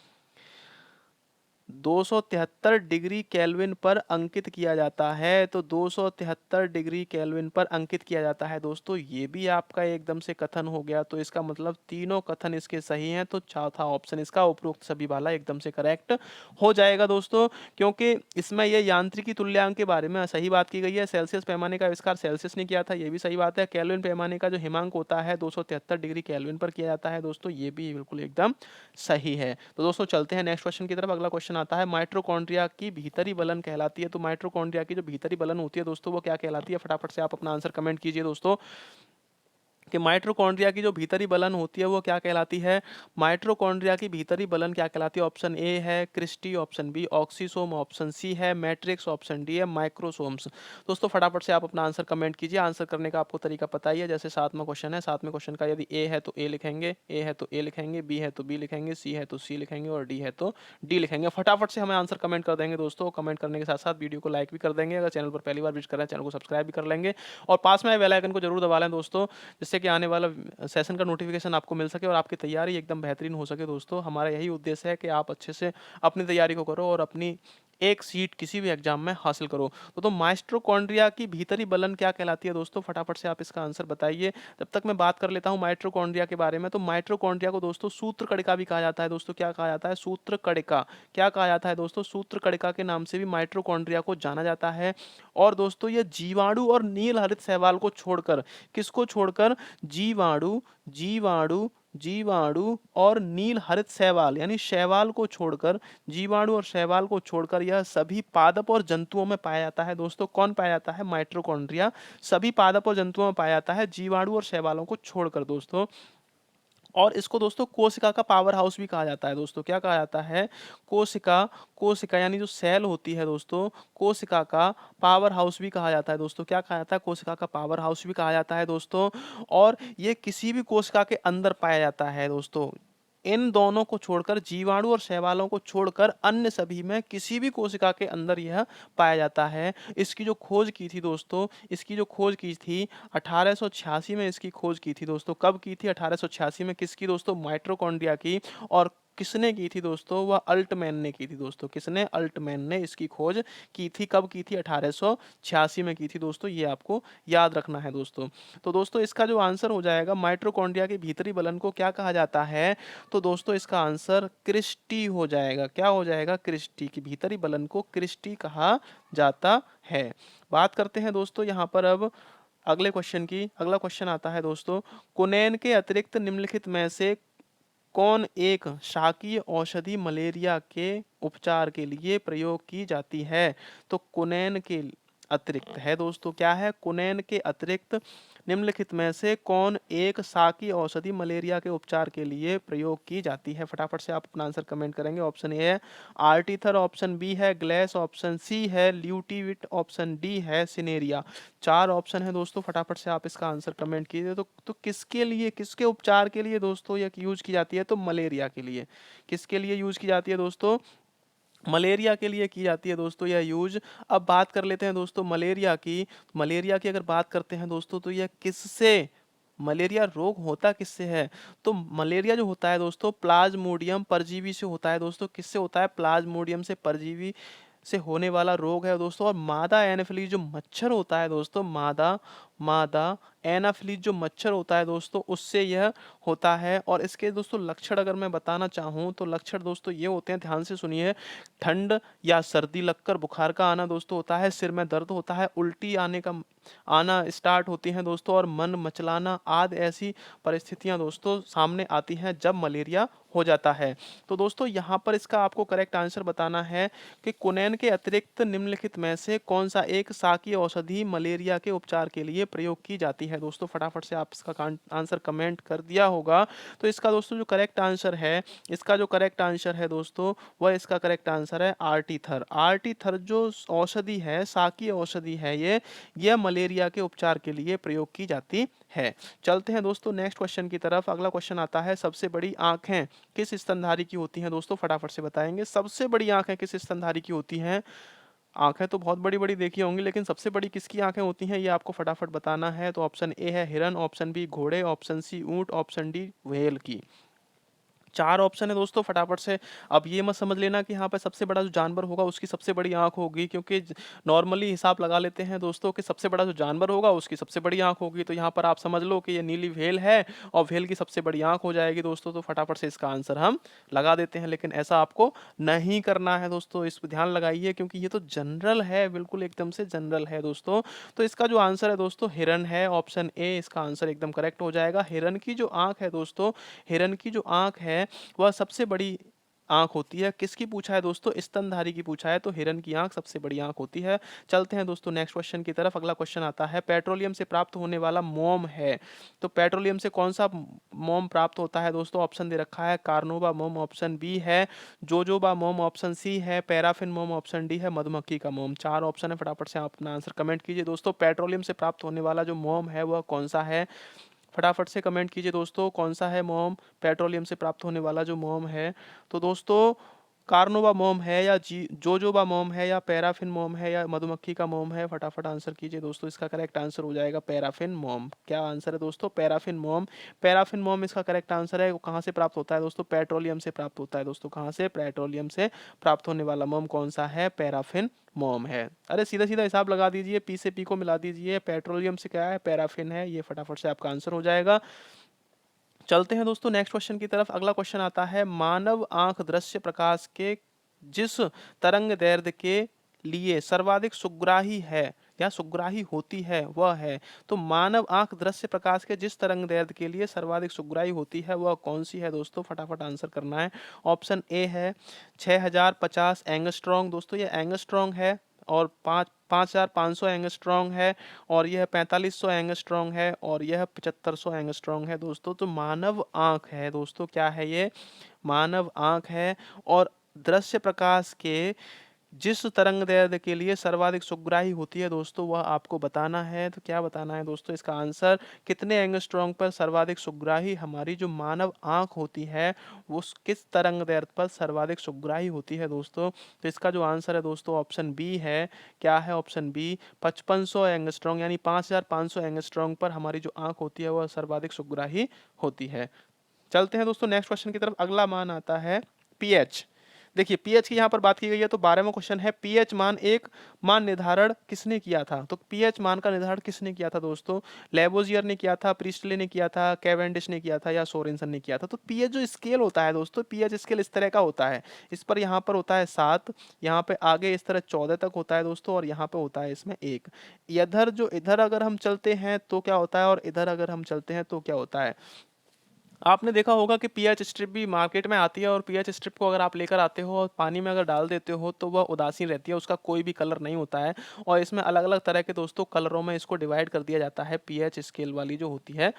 273 डिग्री केल्विन पर अंकित किया जाता है। तो 273 डिग्री केल्विन पर अंकित किया जाता है दोस्तों, ये भी आपका एकदम से कथन हो गया। तो इसका मतलब तीनों कथन इसके सही हैं, तो चौथा ऑप्शन इसका उपरोक्त सभी वाला एकदम से करेक्ट हो जाएगा दोस्तों, क्योंकि इसमें यह यांत्रिकी तुल्यांक के बारे में सही बात की गई है। सेल्सियस पैमाने का आविष्कार सेल्सियस ने किया था, ये भी सही बात है। केल्विन पैमाने का जो हिमांक होता है 273 डिग्री केल्विन पर किया जाता है दोस्तों, ये भी बिल्कुल एकदम सही है। तो दोस्तों चलते हैं नेक्स्ट क्वेश्चन की तरफ। अगला क्वेश्चन आता है माइटोकॉन्ड्रिया की भीतरी बलन कहलाती है। तो माइटोकॉन्ड्रिया की जो भीतरी बलन होती है दोस्तों वो क्या कहलाती है? फटाफट से आप अपना आंसर कमेंट कीजिए दोस्तों कि माइटोकॉन्ड्रिया की जो भीतरी बलन होती है वो क्या कहलाती है? माइटोकॉन्ड्रिया की भीतरी बलन क्या कहलाती है? ऑप्शन ए है cristae, option B oxysome, option C है मैट्रिक्स, ऑप्शन डी है माइक्रोसोम्स। दोस्तों फटाफट से आप अपना आंसर कमेंट कीजिए। आंसर करने का आपको तरीका पता ही है, जैसे 7वां क्वेश्चन है, 7वें क्वेश्चन का यदि ए है तो ए लिखेंगे, ए है तो ए लिखेंगे, बी है तो बी लिखेंगे, सी है तो सी लिखेंगे और डी है तो डी लिखेंगे। फटाफट से हमें आंसर कमेंट कर देंगे दोस्तों। कमेंट करने के साथ साथ वीडियो को लाइक भी कर देंगे। अगर चैनल पर पहली बार विजिट कर रहे हैं चैनल को सब्सक्राइब भी कर लेंगे और पास में आए बेल आइकन को जरूर दबा लें दोस्तों, जिससे कि आने वाला सेशन का नोटिफिकेशन आपको मिल सके और आपकी तैयारी एकदम बेहतरीन हो सके दोस्तों। हमारा यही उद्देश्य है कि आप अच्छे से अपनी तैयारी को करो और अपनी एक सीट किसी भी एग्जाम में हासिल करो। तो माइटोकॉन्ड्रिया की भीतरी बलन क्या कहलाती है दोस्तों? फटाफट से आप इसका आंसर बताइए। जब तक मैं बात कर लेता हूं माइटोकॉन्ड्रिया के बारे में, तो माइटोकॉन्ड्रिया को दोस्तों सूत्र कणिका भी कहा जाता है दोस्तों। क्या कहा जाता है? सूत्र कणिका। क्या कहा जाता है दोस्तों? सूत्र कणिका के नाम से भी माइटोकॉन्ड्रिया को जाना जाता है। और दोस्तों ये जीवाणु और नील हरित शैवाल को छोड़कर, किसको छोड़कर? जीवाणु, जीवाणु, जीवाणु और नील हरित शैवाल यानी शैवाल को छोड़कर, जीवाणु और शैवाल को छोड़कर यह सभी पादप और जंतुओं में पाया जाता है दोस्तों। कौन पाया जाता है? माइटोकॉन्ड्रिया सभी पादप और जंतुओं में पाया जाता है, जीवाणु और शैवालों को छोड़कर दोस्तों। और इसको दोस्तों कोशिका का पावर हाउस भी कहा जाता है दोस्तों। क्या कहा जाता है? कोशिका, कोशिका यानी जो सेल होती है दोस्तों, कोशिका का पावर हाउस भी कहा जाता है दोस्तों। क्या कहा जाता है? कोशिका का पावर हाउस भी कहा जाता है दोस्तों। और ये किसी भी कोशिका के अंदर पाया जाता है दोस्तों। इन दोनों को छोड़कर, जीवाणु और शैवालों को छोड़कर अन्य सभी में किसी भी कोशिका के अंदर यह पाया जाता है। इसकी जो खोज की थी दोस्तों, इसकी जो खोज की थी 1886 में इसकी खोज की थी दोस्तों। कब की थी? 1886 में। किसकी दोस्तों? माइटोकॉन्ड्रिया की। और किसने की थी दोस्तों? वह अल्टमैन ने की थी दोस्तों। किसने? अल्टमैन ने इसकी खोज की थी। कब की थी? 1886 में की थी दोस्तों। ये आपको याद रखना है दोस्तों। तो दोस्तों इसका जो आंसर हो जाएगा, माइटोकॉन्ड्रिया के भीतरी बलन को क्या कहा जाता है? तो दोस्तों इसका आंसर क्रिस्टी हो जाएगा। क्या हो जाएगा? क्रिस्टी की भीतरी बलन को क्रिस्टी कहा जाता है। बात करते हैं दोस्तों यहाँ पर अब अगले क्वेश्चन की। अगला क्वेश्चन आता है दोस्तों, कुनैन के अतिरिक्त निम्नलिखित में से कौन एक शाकीय औषधि मलेरिया के उपचार के लिए प्रयोग की जाती है? तो कुनैन के अतिरिक्त है दोस्तों। क्या है? कुनैन के अतिरिक्त निम्नलिखित में से कौन एक शाकीय औषधि मलेरिया के उपचार के लिए प्रयोग की जाती है? फटाफट से आप अपना आंसर कमेंट करेंगे। ऑप्शन ए है आर्टीथर, ऑप्शन बी है ग्लेस, ऑप्शन सी है ल्यूटिविट, ऑप्शन डी है सिनेरिया। 4 ऑप्शन है दोस्तों। फटाफट से आप इसका आंसर कमेंट कीजिए। तो किसके लिए, किसके उपचार के लिए दोस्तों यह यूज की जाती है? तो मलेरिया के लिए। किसके लिए यूज की जाती है दोस्तों? मलेरिया के लिए की जाती है दोस्तों यह यूज। अब बात कर लेते हैं दोस्तों मलेरिया की। मलेरिया की अगर बात करते हैं दोस्तों, तो यह किससे, मलेरिया रोग होता किससे है? तो मलेरिया जो होता है दोस्तों प्लाज्मोडियम परजीवी से होता है दोस्तों। किससे होता है? प्लाज्मोडियम से परजीवी से होने वाला रोग है दोस्तों। और मादा एनाफिलीज जो मच्छर होता है दोस्तों, मादा मादा एनाफिलीज जो मच्छर होता है दोस्तों, उससे यह होता है। और इसके दोस्तों लक्षण अगर मैं बताना चाहूँ तो लक्षण दोस्तों ये होते हैं, ध्यान से सुनिए। ठंड या सर्दी लगकर बुखार का आना दोस्तों होता है, सिर में दर्द होता है, उल्टी आना स्टार्ट होती हैं दोस्तों, और मन मचलाना आदि ऐसी परिस्थितियां दोस्तों सामने आती हैं जब मलेरिया हो जाता है। तो दोस्तों यहाँ पर इसका आपको करेक्ट आंसर बताना है कि कुनैन के अतिरिक्त निम्नलिखित में से कौन सा एक शाकीय औषधि मलेरिया के उपचार के लिए प्रयोग की जाती है दोस्तों। फटाफट से आप इसका आंसर कमेंट कर दिया होगा। तो इसका दोस्तों जो करेक्ट आंसर है, इसका जो करेक्ट आंसर है दोस्तों, वह इसका करेक्ट आंसर है आर्टीथर। आर्टीथर जो औषधि है, शाकीय औषधि है, यह मलेरिया के उपचार के लिए प्रयोग की जाती है। चलते हैं दोस्तों नेक्स्ट क्वेश्चन की तरफ। अगला क्वेश्चन आता है, सबसे बड़ी आंखें किस स्तनधारी की होती हैं दोस्तों? फटाफट से बताएंगे। सबसे बड़ी आंखें किस स्तनधारी की होती हैं? आंखें तो बहुत बड़ी बड़ी देखी होंगी, लेकिन सबसे बड़ी किसकी आंखें होती हैं ये आपको फटाफट बताना है। तो ऑप्शन ए है हिरन, ऑप्शन बी घोड़े, ऑप्शन सी ऊंट, ऑप्शन डी व्हेल की। 4 ऑप्शन है दोस्तों। फटाफट से अब ये मत समझ लेना कि यहाँ पे सबसे बड़ा जो जानवर होगा उसकी सबसे बड़ी आंख होगी, क्योंकि नॉर्मली हिसाब लगा लेते हैं दोस्तों कि सबसे बड़ा जो जानवर होगा उसकी सबसे बड़ी आंख होगी। तो यहाँ पर आप समझ लो कि ये नीली व्हेल है और व्हेल की सबसे बड़ी आंख हो जाएगी दोस्तों। तो फटाफट से इसका आंसर हम लगा देते हैं, लेकिन ऐसा आपको नहीं करना है दोस्तों। इस पर ध्यान लगाइए क्योंकि ये तो जनरल है, बिल्कुल एकदम से जनरल है दोस्तों। तो इसका जो आंसर है दोस्तों हिरन है। ऑप्शन ए इसका आंसर एकदम करेक्ट हो जाएगा। हिरन की जो आंख है दोस्तों, हिरन की जो आंख है वह सबसे बड़ी आँख होती है? किसकी पूछा है दोस्तों? स्तनधारी की पूछा है, तो हिरन की आँख सबसे बड़ी आँख होती है। चलते हैं दोस्तों नेक्स्ट क्वेश्चन की तरफ। अगला क्वेश्चन आता है, पेट्रोलियम से प्राप्त होने वाला मोम है। तो पेट्रोलियम से कौन-सा मोम प्राप्त होता है दोस्तों? ऑप्शन दे रखा है, कार्नोबा मोम ऑप्शन बी है, जोजोबा मोम ऑप्शन सी है, पैराफिन मोम ऑप्शन डी है, मधुमक्खी का मोम। 4 ऑप्शन है, फटाफट से आप अपना आंसर कमेंट कीजिए दोस्तों। पेट्रोलियम से प्राप्त होने वाला जो मोम है वह कौन-सा है? फटाफट से कमेंट कीजिए दोस्तों, कौन-सा है मोम? पेट्रोलियम से प्राप्त होने वाला जो मोम है। तो दोस्तों कार्नोबा मोम है या जोजोबा मोम है या पैराफिन मोम है या मधुमक्खी का मोम है? फटाफट आंसर कीजिए दोस्तों। इसका करेक्ट आंसर हो जाएगा पैराफिन मोम। क्या आंसर है दोस्तों? पैराफिन मोम। पैराफिन मोम इसका करेक्ट आंसर है। वो कहाँ से प्राप्त होता है दोस्तों? पेट्रोलियम से प्राप्त होता है दोस्तों। कहाँ से? पेट्रोलियम से प्राप्त होने वाला मोम कौन सा है? पैराफिन मोम है। अरे सीधा सीधा हिसाब लगा दीजिए, पी से पी को मिला दीजिए। पेट्रोलियम से क्या है? पैराफिन है। ये फटाफट से आपका आंसर हो जाएगा। चलते हैं दोस्तों नेक्स्ट क्वेश्चन की तरफ। अगला क्वेश्चन आता है, मानव आंख दृश्य प्रकाश के जिस तरंग दैर्ध्य के लिए सर्वाधिक सुग्राही है या सुग्राही होती है वह है। तो मानव आंख दृश्य प्रकाश के जिस तरंग दैर्ध्य के लिए सर्वाधिक सुग्राही होती है वह कौन सी है दोस्तों? फटाफट आंसर करना है। ऑप्शन ए है 6050 एंगस्ट्रॉन्ग दोस्तों, ये एंगस्ट्रॉन्ग है। और 5500 एंगस्ट्रॉन्ग है। और यह 4500 एंगस्ट्रॉन्ग है। और यह 7500 एंगस्ट्रॉन्ग है दोस्तों। तो मानव आंख है दोस्तों, क्या है ये? मानव आंख है। और दृश्य प्रकाश के जिस तरंग दैर्ध्य के लिए सर्वाधिक सुग्राही होती है दोस्तों, वह आपको बताना है। तो क्या बताना है दोस्तों? इसका आंसर, कितने एंगस्ट्रॉन्ग पर सर्वाधिक सुग्राही हमारी जो मानव आंख होती है वो किस तरंग दैर्ध्य पर सर्वाधिक सुग्राही होती है दोस्तों? तो इसका जो आंसर है दोस्तों ऑप्शन बी है। क्या है ऑप्शन बी? 5500 एंगस्ट्रॉन्ग यानी 5500 एंगस्ट्रॉन्ग पर हमारी जो आंख होती है वह सर्वाधिक सुग्राही होती है। चलते हैं दोस्तों नेक्स्ट क्वेश्चन की तरफ। अगला मान आता है पीएच। देखिए पीएच की यहाँ पर बात की गई है, तो 12वां क्वेश्चन है, पीएच मान एक मान निर्धारण किसने किया था? तो पीएच मान का निर्धारण किसने किया था दोस्तों? लेवोजियर ने किया था, प्रिस्टले ने किया था, कैवेंडिश ने किया था या सोरेनसन ने किया था? तो पीएच जो स्केल होता है दोस्तों, पीएच स्केल इस तरह का होता है। इस पर यहाँ पर होता है 7, यहाँ पे आगे इस तरह 14 तक होता है दोस्तों, और यहाँ पे होता है इसमें 1। इधर जो इधर अगर हम चलते हैं तो क्या होता है, और इधर अगर हम चलते हैं तो क्या होता है? आपने देखा होगा कि पीएच स्ट्रिप भी मार्केट में आती है, और पीएच स्ट्रिप को अगर आप लेकर आते हो और पानी में अगर डाल देते हो तो वह उदासीन रहती है, उसका कोई भी कलर नहीं होता है। और इसमें अलग अलग तरह के दोस्तों कलरों में इसको डिवाइड कर दिया जाता है, पीएच स्केल वाली जो होती है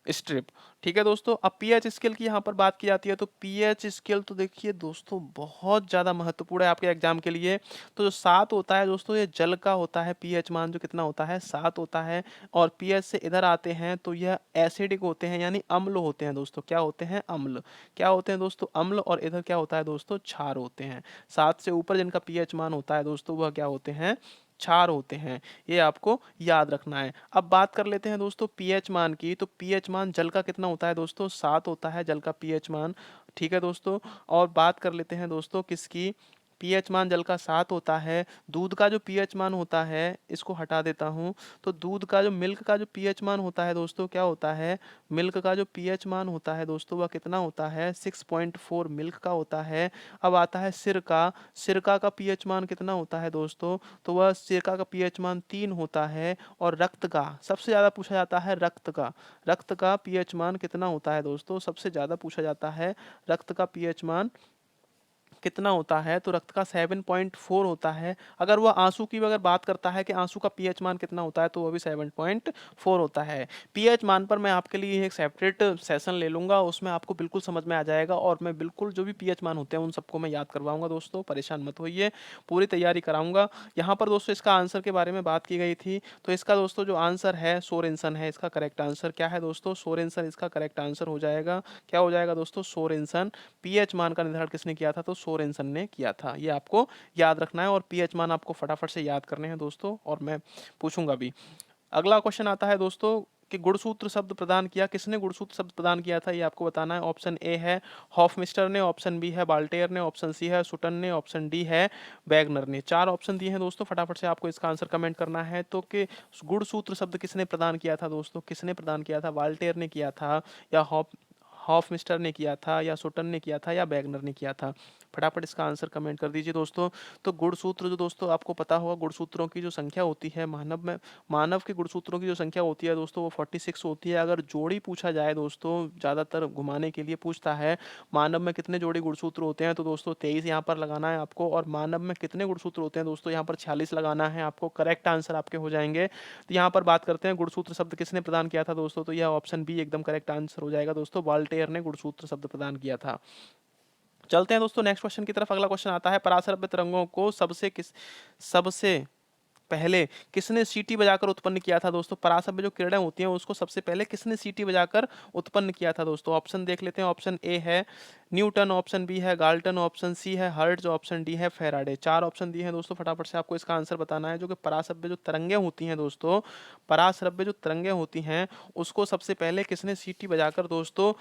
स्ट्रिप। ठीक है दोस्तों, अब पीएच स्केल की यहाँ पर बात की जाती है, तो पीएच स्केल तो देखिए दोस्तों बहुत ज़्यादा महत्वपूर्ण है आपके एग्जाम के लिए। तो जो 7 होता है दोस्तों, ये जल का होता है। पीएच मान जो कितना होता है? 7 होता है। और पीएच से इधर आते हैं तो यह एसिडिक होते हैं, यानी अम्ल होते हैं दोस्तों। क्या होते हैं? अम्ल। क्या होते हैं दोस्तों? अम्ल। और इधर क्या होता है दोस्तों? क्षार होते हैं। 7 से ऊपर जिनका पीएच मान होता है दोस्तों, वह क्या होते हैं? क्षार होते हैं। ये आपको याद रखना है। अब बात कर लेते हैं दोस्तों पीएच मान की। तो पीएच मान जल का कितना होता है दोस्तों? 7 होता है जल का पीएच मान। ठीक है दोस्तों, और बात कर लेते हैं दोस्तों किसकी? पीएच मान जल का 7 होता है। दूध का जो पीएच मान होता है, इसको हटा देता हूँ। तो दूध का जो मिल्क का जो पीएच मान होता है दोस्तों, क्या होता है? मिल्क का जो पीएच मान होता है दोस्तों, वह कितना होता है? 6.4 मिल्क का होता है। अब आता है सिरका। सिरका का पीएच मान कितना होता है दोस्तों? तो वह सिरका का पीएच मान 3 होता है। और रक्त का सबसे ज़्यादा पूछा जाता है, रक्त का पीएच मान कितना होता है दोस्तों? सबसे ज़्यादा पूछा जाता है रक्त का पीएच मान कितना होता है? तो रक्त का 7.4 होता है। अगर वह आंसू की अगर बात करता है कि आंसू का पीएच मान कितना होता है, तो वह भी 7.4 होता है। पीएच मान पर मैं आपके लिए एक सेपरेट सेशन ले लूंगा, उसमें आपको बिल्कुल समझ में आ जाएगा, और मैं बिल्कुल जो भी पीएच मान होते हैं उन सबको मैं याद करवाऊंगा दोस्तों, परेशान मत होइए, पूरी तैयारी कराऊंगा। यहाँ पर दोस्तों इसका आंसर के बारे में बात की गई थी, तो इसका दोस्तों जो आंसर है सोरेनसन है। इसका करेक्ट आंसर क्या है दोस्तों? सोरेनसन इसका करेक्ट आंसर हो जाएगा। क्या हो जाएगा दोस्तों? सोरेनसन। पीएच मान का निर्धारण किसने किया था? तो सोरेनसन ने किया था। ये आपको याद रखना है, और पीएच मान आपको फटाफट से याद करने हैं दोस्तों, और मैं पूछूंगा भी। अगला क्वेश्चन आता है दोस्तों कि गुणसूत्र शब्द प्रदान किया, किसने गुणसूत्र शब्द प्रदान किया था? ये आपको बताना है। ऑप्शन ए है हॉफमिस्टर ने, ऑप्शन बी है बाल्टेयर ने, ऑप्शन सी है सुटन ने, ऑप्शन डी है वैगनर ने। 4 ऑप्शन दिए हैं दोस्तों, फटाफट से आपको इसका आंसर कमेंट करना है। तो कि गुणसूत्र शब्द किसने प्रदान किया था दोस्तों? किसने प्रदान किया था? बाल्टेयर ने किया था, या हॉफमिस्टर ने किया था, या सुटन ने किया था, या वैगनर ने किया था? फटाफट इसका आंसर कमेंट कर दीजिए दोस्तों। तो गुणसूत्र जो दोस्तों आपको पता होगा, गुणसूत्रों की जो संख्या होती है मानव के गुणसूत्रों की जो संख्या होती है दोस्तों वो 46 होती है। अगर जोड़ी पूछा जाए दोस्तों, ज़्यादातर घुमाने के लिए पूछता है मानव में कितने जोड़ी गुणसूत्र होते हैं, तो दोस्तों 23 यहाँ पर लगाना है आपको। और मानव में कितने गुणसूत्र होते हैं दोस्तों, यहाँ पर 46 लगाना है आपको। करेक्ट आंसर आपके हो जाएंगे। तो यहाँ पर बात करते हैं गुणसूत्र शब्द किसने प्रदान किया था दोस्तों, तो यह ऑप्शन बी एकदम करेक्ट आंसर हो जाएगा दोस्तों। वॉल्टेयर ने गुणसूत्र शब्द प्रदान किया था। चलते हैं दोस्तों नेक्स्ट क्वेश्चन की तरफ। अगला क्वेश्चन आता है, पराश्रव्य तरंगों को सबसे पहले किसने सीटी बजाकर उत्पन्न किया था दोस्तों। पराश्रव्य जो किरणें होती हैं उसको सबसे पहले किसने सीटी बजाकर उत्पन्न किया था दोस्तों। ऑप्शन देख लेते हैं। ऑप्शन ए है न्यूटन, ऑप्शन बी है गाल्टन, ऑप्शन सी है हर्ट्ज, ऑप्शन डी है फैराडे। 4 ऑप्शन दिए हैं दोस्तों, फटाफट से आपको इसका आंसर बताना है। जो कि पराश्रव्य जो तरंगें होती हैं दोस्तों, पराश्रव्य जो तरंगें होती हैं उसको सबसे पहले किसने सीटी बजाकर दोस्तों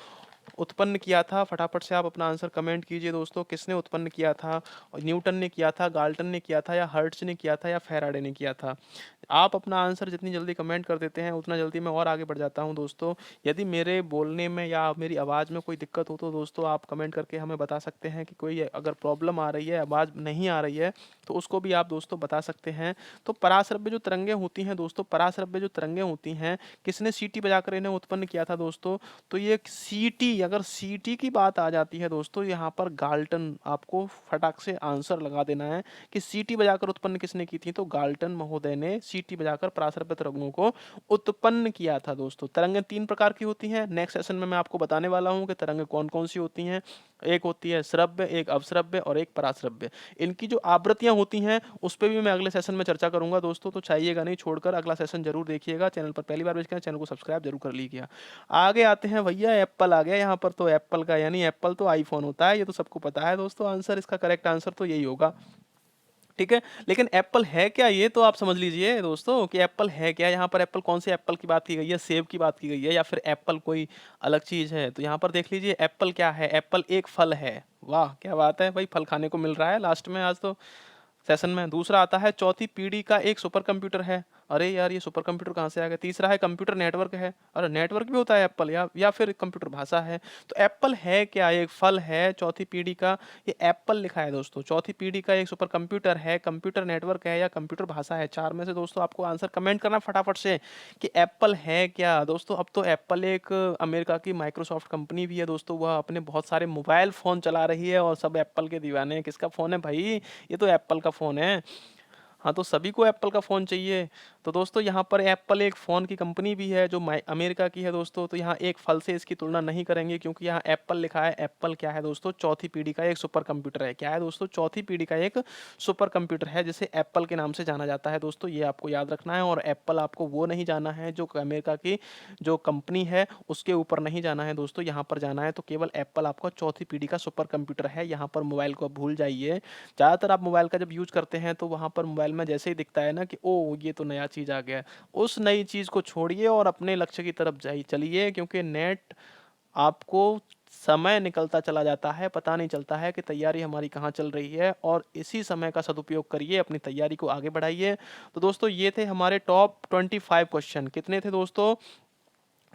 उत्पन्न किया था। फटाफट से आप अपना आंसर कमेंट कीजिए दोस्तों, किसने उत्पन्न किया था। न्यूटन ने किया था, गाल्टन ने किया था, या हर्ट्ज ने किया था, या फैराडे ने किया था। आप अपना आंसर जितनी जल्दी कमेंट कर देते हैं उतना जल्दी मैं और आगे बढ़ जाता हूं दोस्तों। यदि मेरे बोलने में या मेरी आवाज़ में कोई दिक्कत हो तो दोस्तों आप कमेंट करके हमें बता सकते हैं कि कोई अगर प्रॉब्लम आ रही है, आवाज़ नहीं आ रही है, तो उसको भी आप दोस्तों बता सकते हैं। तो पराश्रव्य जो तरंगें होती हैं दोस्तों, पराश्रव्य जो तरंगें होती हैं किसने सीटी बजाकर इन्हें उत्पन्न किया था दोस्तों, तो ये सीटी, अगर सीटी की बात आ जाती है दोस्तों, यहाँ पर गाल्टन, आपको फटाक से आंसर लगा देना है कि सीटी बजाकर उत्पन्न किसने की थी, तो गाल्टन महोदय ने सीटी बजाकर पराश्रव्य तरंगों को उत्पन्न किया था दोस्तों। तरंगें 3 प्रकार की होती हैं। नेक्स्ट सेशन में मैं आपको बताने वाला हूँ कि तरंगें कौन कौन सी होती हैं। एक होती है श्रव्य, एक अवश्रव्य और एक पराश्रव्य। इनकी जो आवृत्तियां होती हैं उस पर भी मैं अगले सेशन में चर्चा करूंगा दोस्तों, तो चाहिएगा नहीं छोड़कर अगला सेशन जरूर देखिएगा। चैनल पर पहली बार विजिट करें, चैनल को सब्सक्राइब जरूर कर लीजिएगा। आगे आते हैं भैया, एप्पल आ गया यहाँ पर। तो एप्पल का यानी एप्पल तो आईफोन होता है, ये तो सबको पता है दोस्तों। आंसर इसका करेक्ट आंसर तो यही होगा, ठीक है। लेकिन एप्पल है क्या, ये तो आप समझ लीजिए दोस्तों कि एप्पल है क्या। यहाँ पर एप्पल, कौन से एप्पल की बात की गई है, सेब की बात की गई है या फिर एप्पल कोई अलग चीज है। तो यहाँ पर देख लीजिए एप्पल क्या है, एप्पल एक फल है। वाह क्या बात है भाई, फल खाने को मिल रहा है लास्ट में आज तो सेशन में। दूसरा आता है चौथी पीढ़ी का एक सुपर कंप्यूटर है। अरे यार ये सुपर कंप्यूटर कहाँ से आ गया। तीसरा है कंप्यूटर नेटवर्क है। अरे नेटवर्क भी होता है एप्पल, या फिर कंप्यूटर भाषा है। तो एप्पल है क्या, एक फल है चौथी पीढ़ी का, ये एप्पल लिखा है दोस्तों। चौथी पीढ़ी का एक सुपर कंप्यूटर है, कंप्यूटर नेटवर्क है, या कंप्यूटर भाषा है। 4 में से दोस्तों आपको आंसर कमेंट करना फटाफट से कि एप्पल है क्या दोस्तों। अब तो एप्पल एक अमेरिका की माइक्रोसॉफ्ट कंपनी भी है दोस्तों, वह अपने बहुत सारे मोबाइल फ़ोन चला रही है और सब एप्पल के दीवाने हैं। किसका फ़ोन है भाई, ये तो एप्पल का फ़ोन है। हाँ, तो सभी को एप्पल का फ़ोन चाहिए। तो दोस्तों यहाँ पर एप्पल एक फ़ोन की कंपनी भी है जो अमेरिका की है दोस्तों। तो यहाँ एक फल से इसकी तुलना नहीं करेंगे क्योंकि यहाँ एप्पल लिखा है। एप्पल क्या है दोस्तों, चौथी पीढ़ी का एक सुपर कंप्यूटर है। क्या है दोस्तों, चौथी पीढ़ी का एक सुपर कंप्यूटर है जिसे एप्पल के नाम से जाना जाता है दोस्तों। ये आपको याद रखना है। और एप्पल आपको वो नहीं जाना है जो अमेरिका की जो कंपनी है उसके ऊपर नहीं जाना है दोस्तों, यहाँ पर जाना है तो केवल एप्पल आपका चौथी पीढ़ी का सुपर कंप्यूटर है। यहाँ पर मोबाइल को भूल जाइए। ज़्यादातर आप मोबाइल का जब यूज करते हैं तो वहाँ पर मोबाइल में जैसे ही दिखता है ना कि ओ ये तो नया चीज़ आ गया, उस नई चीज़ को छोड़िए और अपने लक्ष्य की तरफ जाइए चलिए। क्योंकि नेट आपको समय निकलता चला जाता है, पता नहीं चलता है कि तैयारी हमारी कहाँ चल रही है। और इसी समय का सदुपयोग करिए, अपनी तैयारी को आगे बढ़ाइए। तो दोस्तों ये थे हमारे टॉप 25 क्वेश्चन। कितने थे दोस्तों,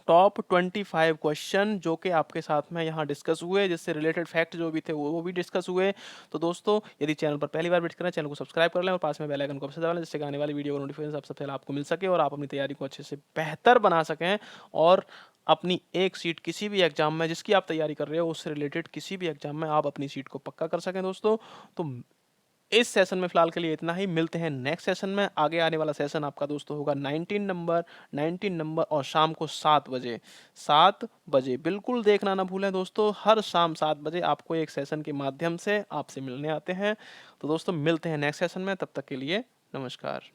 टॉप 25 क्वेश्चन जो कि आपके साथ में यहाँ डिस्कस हुए, जिससे रिलेटेड फैक्ट जो भी थे वो भी डिस्कस हुए। तो दोस्तों यदि चैनल पर पहली बार विजिट करें, चैनल को सब्सक्राइब कर लें और पास में बेल आइकन को अवश्य दबा लें, जिससे आने वाली वीडियो का नोटिफिकेशन सबसे पहले आपको मिल सके और आप अपनी तैयारी को अच्छे से बेहतर बना सकें। और अपनी एक सीट किसी भी एग्जाम में जिसकी आप तैयारी कर रहे हो उससे रिलेटेड किसी भी एग्जाम में आप अपनी सीट को पक्का कर सकें दोस्तों। तो इस सेशन में फिलहाल के लिए इतना ही, मिलते हैं नेक्स्ट सेशन में। आगे आने वाला सेशन आपका दोस्तों होगा 19 नंबर और शाम को 7 बजे बिल्कुल देखना ना भूलें दोस्तों। हर शाम 7 बजे आपको एक सेशन के माध्यम से आपसे मिलने आते हैं। तो दोस्तों मिलते हैं नेक्स्ट सेशन में, तब तक के लिए नमस्कार।